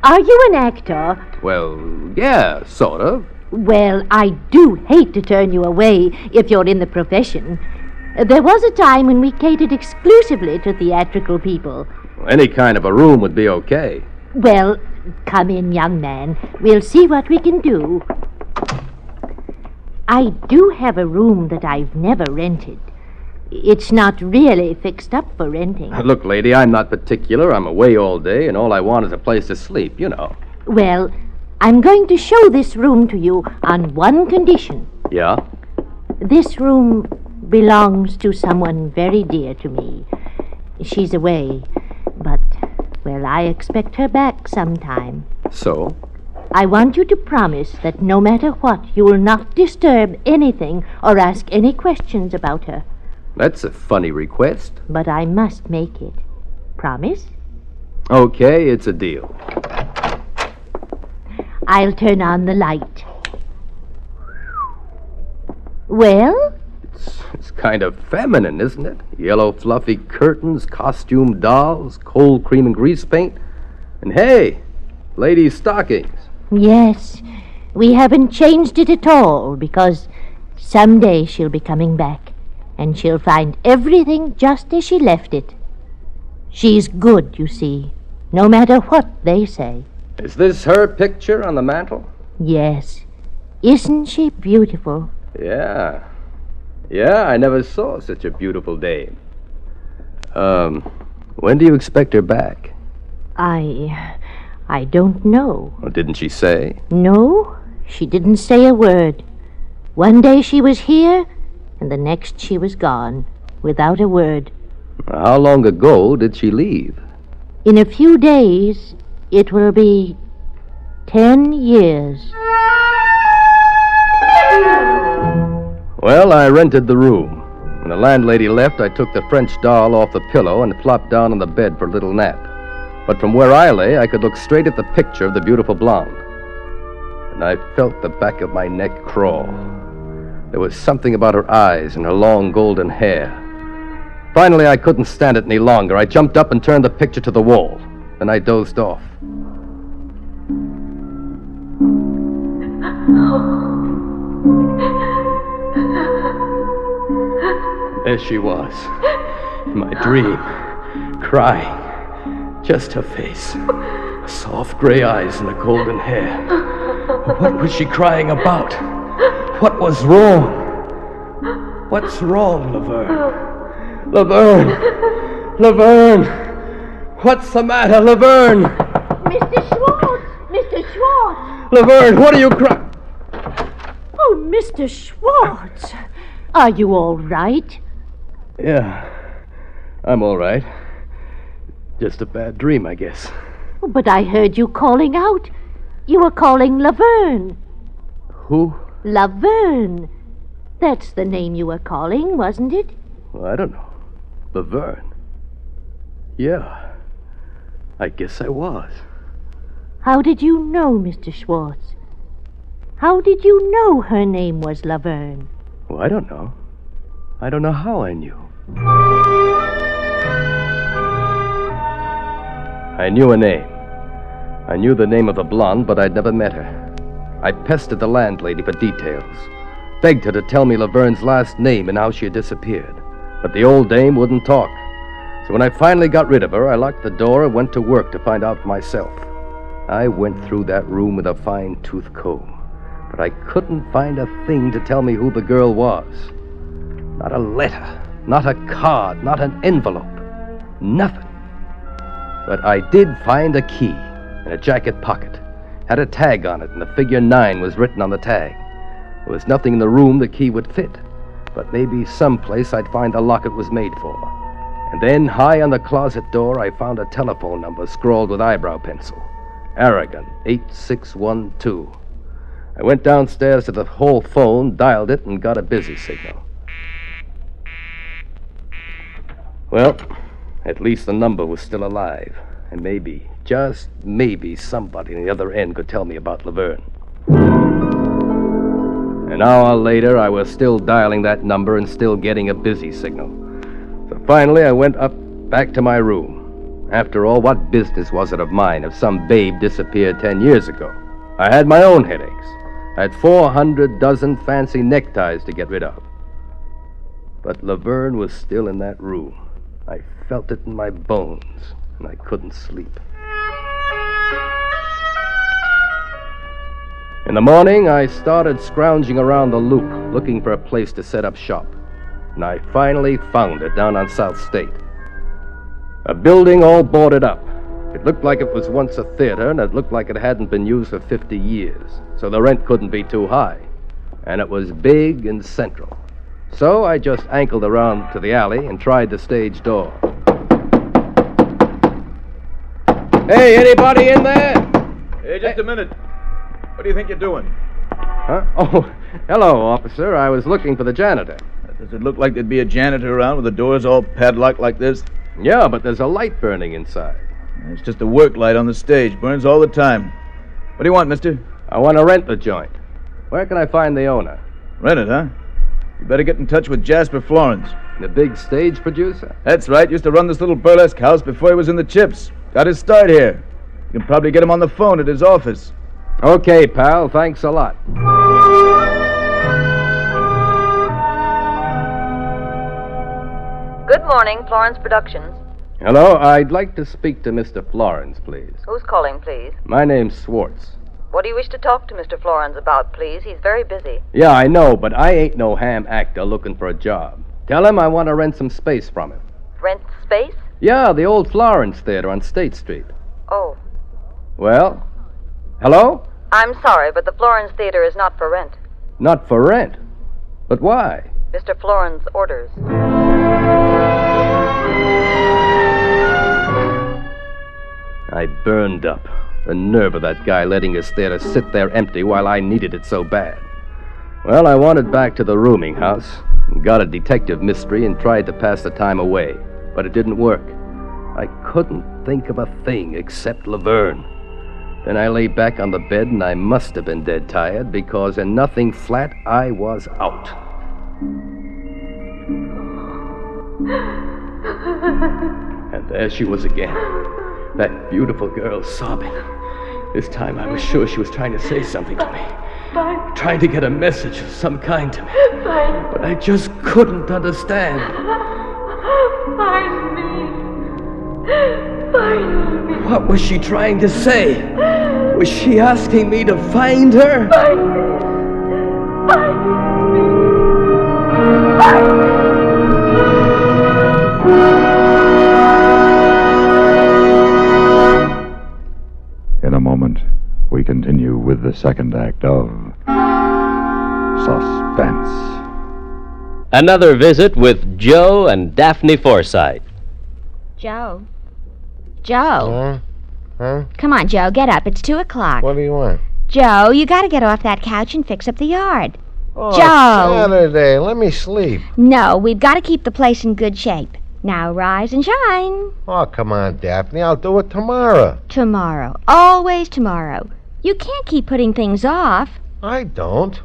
Are you an actor? Well, yeah, sort of. Well, I do hate to turn you away if you're in the profession. There was a time when we catered exclusively to theatrical people. Any kind of a room would be okay. Well, come in, young man. We'll see what we can do. I do have a room that I've never rented. It's not really fixed up for renting. Look, lady, I'm not particular. I'm away all day, and all I want is a place to sleep, you know. Well, I'm going to show this room to you on one condition. Yeah? This room belongs to someone very dear to me. She's away, but, well, I expect her back sometime. So? I want you to promise that no matter what, you will not disturb anything or ask any questions about her. That's a funny request. But I must make it. Promise? Okay, it's a deal. I'll turn on the light. Well? It's kind of feminine, isn't it? Yellow fluffy curtains, costume dolls, cold cream and grease paint. And hey, ladies' stockings. Yes, we haven't changed it at all because someday she'll be coming back and she'll find everything just as she left it. She's good, you see, no matter what they say. Is this her picture on the mantel? Yes. Isn't she beautiful? Yeah. Yeah, I never saw such a beautiful dame. When do you expect her back? I don't know. Well, didn't she say? No, she didn't say a word. One day she was here, and the next she was gone, without a word. How long ago did she leave? In a few days, it will be 10 years. Well, I rented the room. When the landlady left, I took the French doll off the pillow and flopped down on the bed for a little nap. But from where I lay, I could look straight at the picture of the beautiful blonde. and I felt the back of my neck crawl. There was something about her eyes and her long golden hair. Finally, I couldn't stand it any longer. I jumped up and turned the picture to the wall. Then I dozed off. There she was, in my dream, crying. Just her face, soft gray eyes and the golden hair. What was she crying about? What was wrong? What's wrong, Laverne? Laverne! Laverne! What's the matter, Laverne? Mr. Schwartz! Mr. Schwartz! Laverne, what are you crying? Oh, Mr. Schwartz! Are you all right? Yeah, I'm all right. Just a bad dream, I guess. But I heard you calling out. You were calling Laverne. Who? Laverne. That's the name you were calling, wasn't it? Well, I don't know. Laverne. Yeah, I guess I was. How did you know, Mr. Schwartz? How did you know her name was Laverne? Well, I don't know. I don't know how I knew. I knew a name. I knew the name of the blonde, but I'd never met her. I pestered the landlady for details, begged her to tell me Laverne's last name and how she had disappeared. But the old dame wouldn't talk. So when I finally got rid of her, I locked the door and went to work to find out for myself. I went through that room with a fine-tooth comb, but I couldn't find a thing to tell me who the girl was. Not a letter, not a card, not an envelope. Nothing. But I did find a key in a jacket pocket. Had a tag on it, and the figure 9 was written on the tag. There was nothing in the room the key would fit, but maybe someplace I'd find the lock it was made for. And then, high on the closet door, I found a telephone number scrawled with eyebrow pencil. Aragon, 8612. I went downstairs to the hall phone, dialed it, and got a busy signal. Well, at least the number was still alive, and maybe, just maybe, somebody on the other end could tell me about Laverne. An hour later, I was still dialing that number and still getting a busy signal. So finally, I went up back to my room. After all, what business was it of mine if some babe disappeared 10 years ago? I had my own headaches. I had 400 dozen fancy neckties to get rid of. But Laverne was still in that room. I felt it in my bones, and I couldn't sleep. In the morning, I started scrounging around the loop, looking for a place to set up shop. And I finally found it down on South State. A building all boarded up. It looked like it was once a theater, and it looked like it hadn't been used for 50 years, so the rent couldn't be too high. And it was big and central. So I just ankled around to the alley and tried the stage door. Hey, anybody in there? Hey, just a minute. What do you think you're doing? Huh? Oh, hello, officer. I was looking for the janitor. Does it look like there'd be a janitor around with the doors all padlocked like this? Yeah, but there's a light burning inside. It's just a work light on the stage. Burns all the time. What do you want, mister? I want to rent the joint. Where can I find the owner? Rent it, huh? You better get in touch with Jasper Florence. The big stage producer? That's right. Used to run this little burlesque house before he was in the Chips. Got his start here. You can probably get him on the phone at his office. Okay, pal. Thanks a lot. Good morning, Florence Productions. Hello. I'd like to speak to Mr. Florence, please. Who's calling, please? My name's Schwartz. What do you wish to talk to Mr. Florence about, please? He's very busy. Yeah, I know, but I ain't no ham actor looking for a job. Tell him I want to rent some space from him. Rent space? Yeah, the old Florence Theater on State Street. Oh. Well? Hello? I'm sorry, but the Florence Theater is not for rent. Not for rent? But why? Mr. Florence orders. I burned up. The nerve of that guy letting his theater sit there empty while I needed it so bad. Well, I wandered back to the rooming house, got a detective mystery, and tried to pass the time away. But it didn't work. I couldn't think of a thing except Laverne. Then I lay back on the bed, and I must have been dead tired, because in nothing flat, I was out. And there she was again, that beautiful girl sobbing. This time I was sure she was trying to say something to me, trying to get a message of some kind to me. But I just couldn't understand. Find me. Find me. What was she trying to say? Was she asking me to find her? Find me. Find me. Find me. In a moment, we continue with the second act of Suspense. Another visit with Joe and Daphne Forsythe. Joe? Joe? Huh? Come on, Joe, get up. It's 2 o'clock. What do you want? Joe, you gotta get off that couch and fix up the yard. Oh, Joe! Saturday. Let me sleep. No, we've got to keep the place in good shape. Now rise and shine. Oh, come on, Daphne. I'll do it tomorrow. Tomorrow. Always tomorrow. You can't keep putting things off. I don't.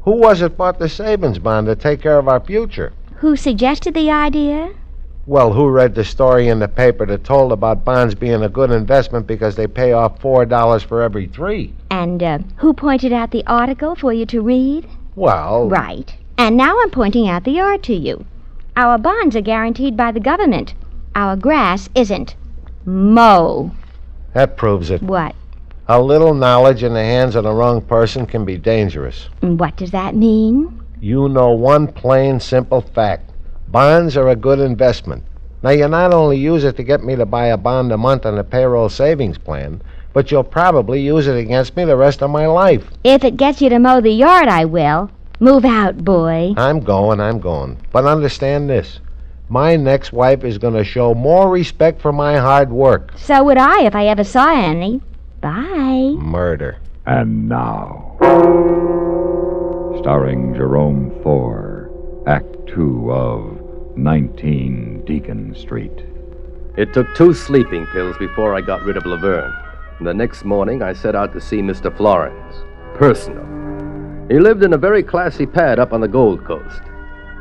Who was it bought the savings bond to take care of our future? Who suggested the idea? Well, who read the story in the paper that told about bonds being a good investment because they pay off $4 for every 3? And who pointed out the article for you to read? Well... Right. And now I'm pointing out the yard to you. Our bonds are guaranteed by the government. Our grass isn't. Mow. That proves it. What? A little knowledge in the hands of the wrong person can be dangerous. What does that mean? You know one plain, simple fact. Bonds are a good investment. Now, you not only use it to get me to buy a bond a month on a payroll savings plan, but you'll probably use it against me the rest of my life. If it gets you to mow the yard, I will. Move out, boy. I'm going. But understand this. My next wife is going to show more respect for my hard work. So would I if I ever saw any. Bye. Murder. And now, starring Jerome Thor, Act 2 of 19 Deacon Street. It took 2 sleeping pills before I got rid of Laverne. And the next morning, I set out to see Mr. Florence. Personal. He lived in a very classy pad up on the Gold Coast.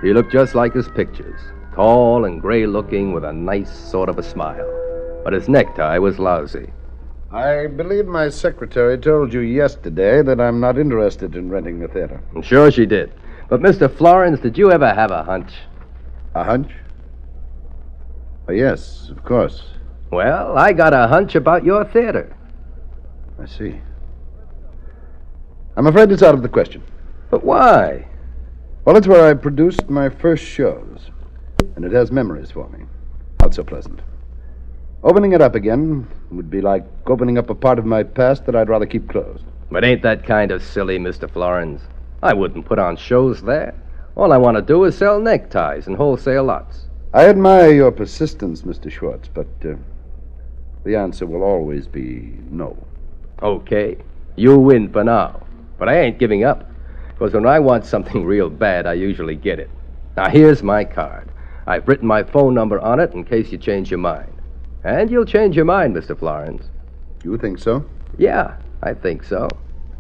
He looked just like his pictures, tall and gray-looking with a nice sort of a smile. But his necktie was lousy. I believe my secretary told you yesterday that I'm not interested in renting the theater. I'm sure she did. But, Mr. Florence, did you ever have a hunch? A hunch? Oh, yes, of course. Well, I got a hunch about your theater. I see. I'm afraid it's out of the question. But why? Well, it's where I produced my first shows, and it has memories for me. Not so pleasant. Opening it up again would be like opening up a part of my past that I'd rather keep closed. But ain't that kind of silly, Mr. Florence? I wouldn't put on shows there. All I want to do is sell neckties and wholesale lots. I admire your persistence, Mr. Schwartz, but the answer will always be no. Okay, you win for now. But I ain't giving up, because when I want something real bad, I usually get it. Now, here's my card. I've written my phone number on it in case you change your mind. And you'll change your mind, Mr. Florence. You think so? Yeah, I think so.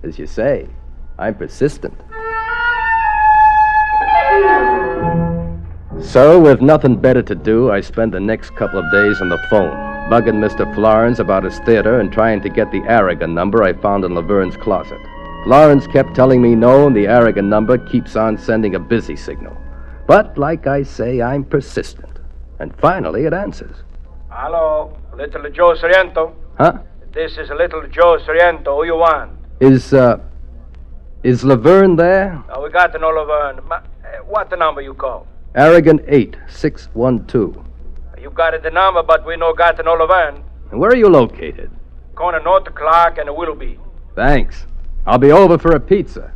As you say, I'm persistent. So, with nothing better to do, I spent the next couple of days on the phone, bugging Mr. Florence about his theater and trying to get the Aragon number I found in Laverne's closet. Florence kept telling me no, and the Aragon number keeps on sending a busy signal. But, like I say, I'm persistent. And finally, it answers. Hello, Little Joe Sorrento. Huh? This is Little Joe Sorrento. Who you want? Is Laverne there? We got no Laverne. What the number you call? Aragon 8612. You got the number, but we no got no Laverne. And where are you located? Corner North Clark and Willoughby. Thanks. I'll be over for a pizza.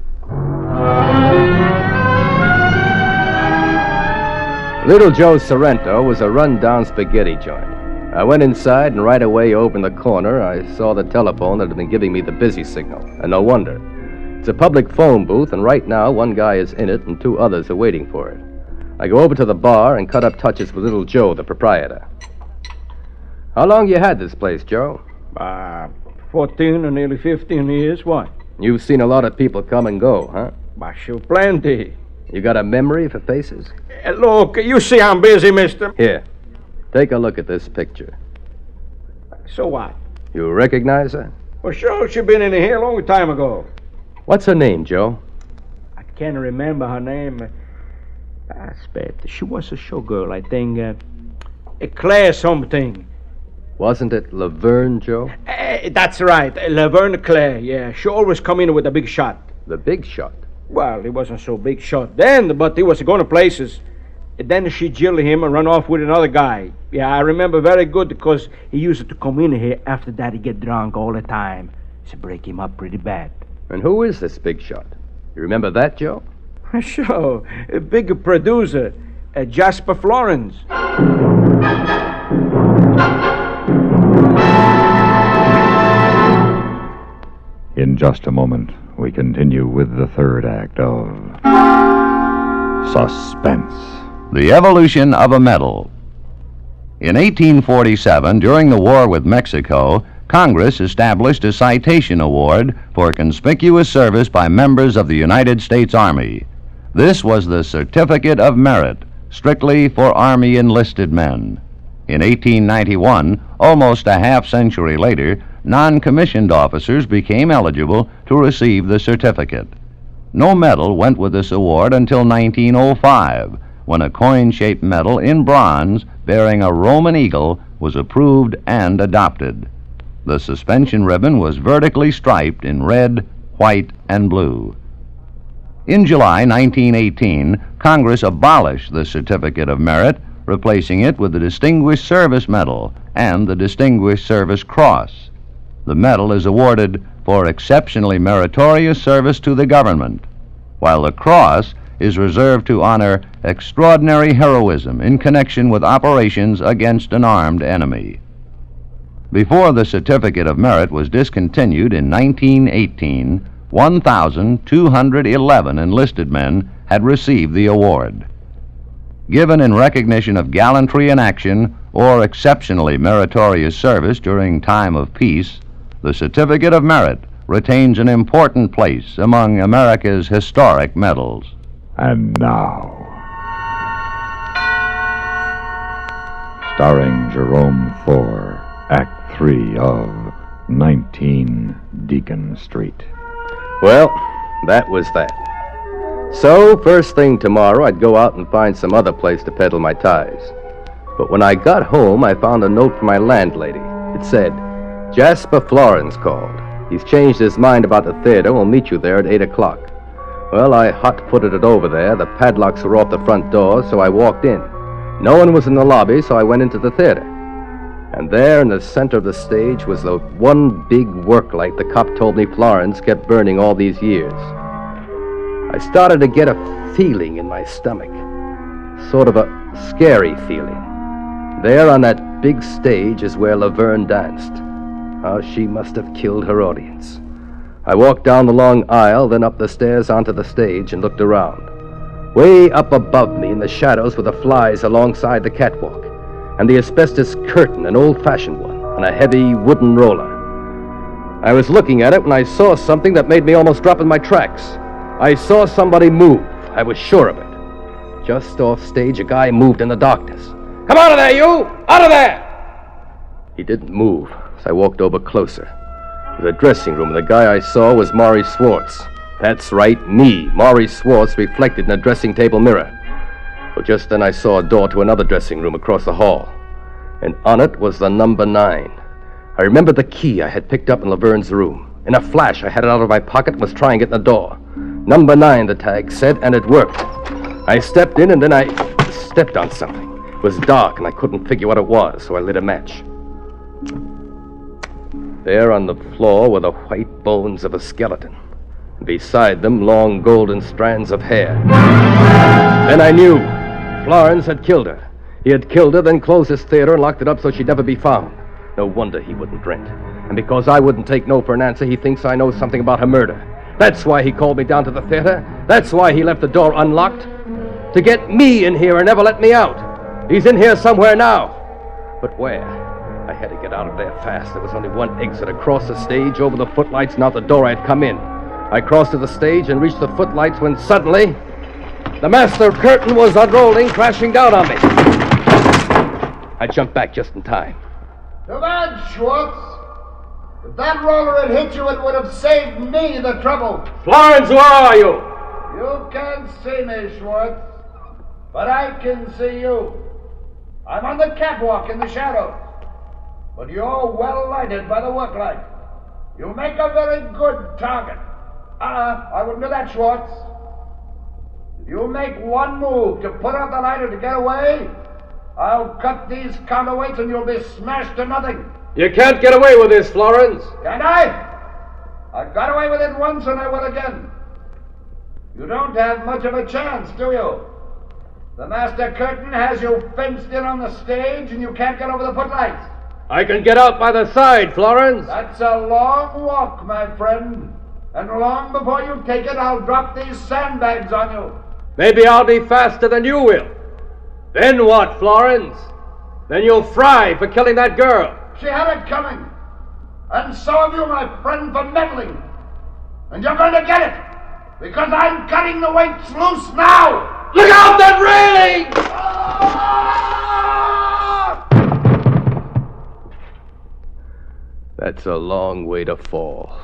Little Joe Sorrento was a run-down spaghetti joint. I went inside, and right away over in the corner, I saw the telephone that had been giving me the busy signal. And no wonder. It's a public phone booth, and right now, one guy is in it, and 2 others are waiting for it. I go over to the bar and cut up touches with Little Joe, the proprietor. How long you had this place, Joe? 14 or nearly 15 years. What? You've seen a lot of people come and go, huh? Why, sure, plenty. You got a memory for faces? Look, you see I'm busy, mister. Here, take a look at this picture. So what? You recognize her? Well, sure, she been in here a long time ago. What's her name, Joe? I can't remember her name. Spett. She was a showgirl, I think. Claire something. Wasn't it Laverne, Joe? That's right. Laverne Claire, yeah. She always come in with a big shot. The big shot? Well, it wasn't so big shot then, but he was going to places. Then she jilted him and run off with another guy. Yeah, I remember very good because he used to come in here after that. He get drunk all the time. So break him up pretty bad. And who is this big shot? You remember that, Joe? Sure. A big producer, Jasper Florence. In just a moment, we continue with the third act of Suspense. The Evolution of a Medal. In 1847, during the war with Mexico, Congress established a citation award for conspicuous service by members of the United States Army. This was the Certificate of Merit, strictly for Army enlisted men. In 1891, almost a half-century later, non-commissioned officers became eligible to receive the certificate. No medal went with this award until 1905, when a coin-shaped medal in bronze bearing a Roman eagle was approved and adopted. The suspension ribbon was vertically striped in red, white, and blue. In July 1918, Congress abolished the Certificate of Merit, replacing it with the Distinguished Service Medal and the Distinguished Service Cross. The medal is awarded for exceptionally meritorious service to the government, while the cross is reserved to honor extraordinary heroism in connection with operations against an armed enemy. Before the Certificate of Merit was discontinued in 1918, 1,211 enlisted men had received the award. Given in recognition of gallantry in action or exceptionally meritorious service during time of peace, the Certificate of Merit retains an important place among America's historic medals. And now, starring Jerome Thor, Act 3 of 19 Deacon Street. Well, that was that. So, first thing tomorrow, I'd go out and find some other place to peddle my ties. But when I got home, I found a note from my landlady. It said, "Jasper Florence called. He's changed his mind about the theater. We'll meet you there at 8 o'clock. Well, I hot-footed it over there. The padlocks were off the front door, so I walked in. No one was in the lobby, so I went into the theater. And there in the center of the stage was the one big work light the cop told me Florence kept burning all these years. I started to get a feeling in my stomach, sort of a scary feeling. There on that big stage is where Laverne danced. How she must have killed her audience. I walked down the long aisle, then up the stairs onto the stage and looked around. Way up above me in the shadows were the flies alongside the catwalk, and the asbestos curtain, an old-fashioned one, on a heavy wooden roller. I was looking at it when I saw something that made me almost drop in my tracks. I saw somebody move. I was sure of it. Just off stage, a guy moved in the darkness. "Come out of there, you! Out of there!" He didn't move, so I walked over closer. It was a dressing room, and the guy I saw was Maurice Swartz. That's right, me, Maurice Swartz, reflected in a dressing table mirror. Well, just then I saw a door to another dressing room across the hall, and on it was the number 9. I remembered the key I had picked up in Laverne's room. In a flash, I had it out of my pocket and was trying to get in the door. Number 9, the tag said, and it worked. I stepped in, and then I stepped on something. It was dark, and I couldn't figure what it was, so I lit a match. There on the floor were the white bones of a skeleton. Beside them, long golden strands of hair. Then I knew. Florence had killed her. He had killed her, then closed his theater and locked it up so she'd never be found. No wonder he wouldn't rent. And because I wouldn't take no for an answer, he thinks I know something about her murder. That's why he called me down to the theater. That's why he left the door unlocked. To get me in here and never let me out. He's in here somewhere now. But where? I had to get out of there fast. There was only one exit across the stage, over the footlights, and out the door I'd come in. I crossed to the stage and reached the footlights when suddenly the master curtain was unrolling, crashing down on me. I jumped back just in time. Too bad, Schwartz. If that roller had hit you, it would have saved me the trouble. Florence, where are you? You can't see me, Schwartz, but I can see you. I'm on the catwalk in the shadows, but you're well lighted by the work light. You make a very good target. I wouldn't do that, Schwartz. If you make one move to put out the light or to get away, I'll cut these counterweights and you'll be smashed to nothing. You can't get away with this, Florence. Can't I? I got away with it once and I will again. You don't have much of a chance, do you? The master curtain has you fenced in on the stage and you can't get over the footlights. I can get out by the side, Florence. That's a long walk, my friend. And long before you take it, I'll drop these sandbags on you. Maybe I'll be faster than you will. Then what, Florence? Then you'll fry for killing that girl. She had it coming. And so have you, my friend, for meddling. And you're going to get it. Because I'm cutting the weights loose now. Look out, that railing! That's a long way to fall.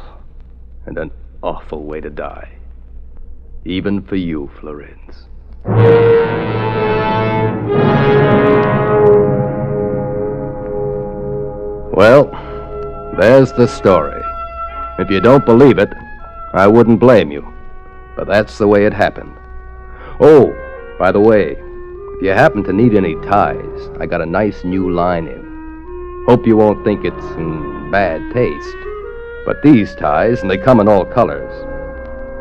And an awful way to die. Even for you, Florence. Well, there's the story. If you don't believe it, I wouldn't blame you. But that's the way it happened. Oh, by the way, if you happen to need any ties, I got a nice new line in. Hope you won't think it's in bad taste. But these ties, and they come in all colors,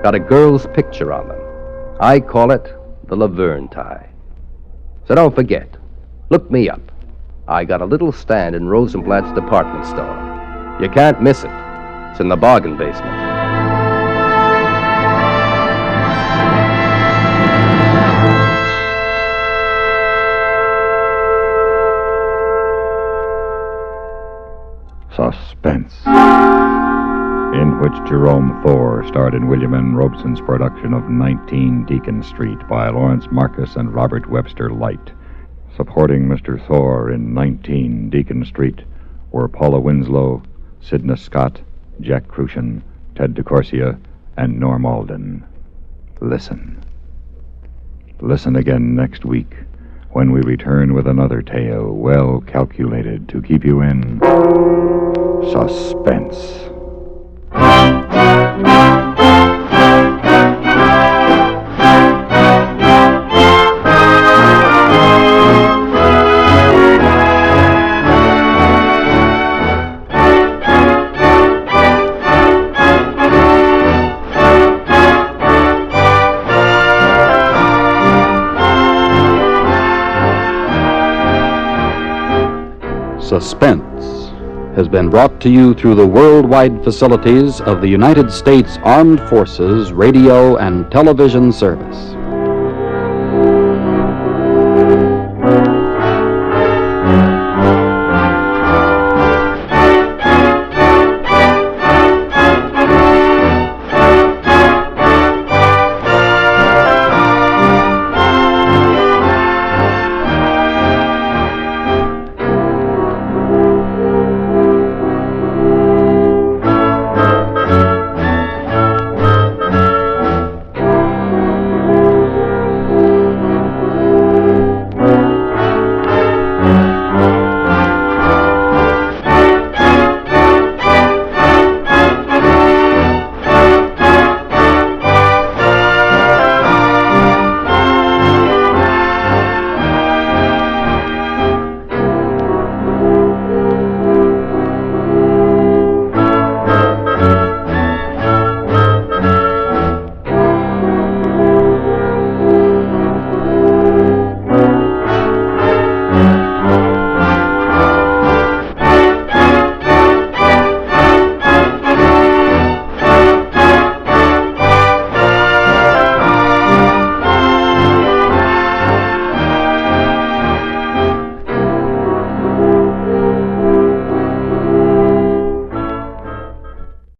got a girl's picture on them. I call it the Laverne tie. So don't forget, look me up. I got a little stand in Rosenblatt's department store. You can't miss it. It's in the bargain basement. Suspense, in which Jerome Thor starred in William N. Robeson's production of 19 Deacon Street by Lawrence Marcus and Robert Webster Light. Supporting Mr. Thor in 19 Deacon Street were Paula Winslow, Sidney Scott, Jack Crucian, Ted DeCorsia, and Norm Alden. Listen. Listen again next week when we return with another tale well calculated to keep you in suspense. Suspense has been brought to you through the worldwide facilities of the United States Armed Forces Radio and Television Service.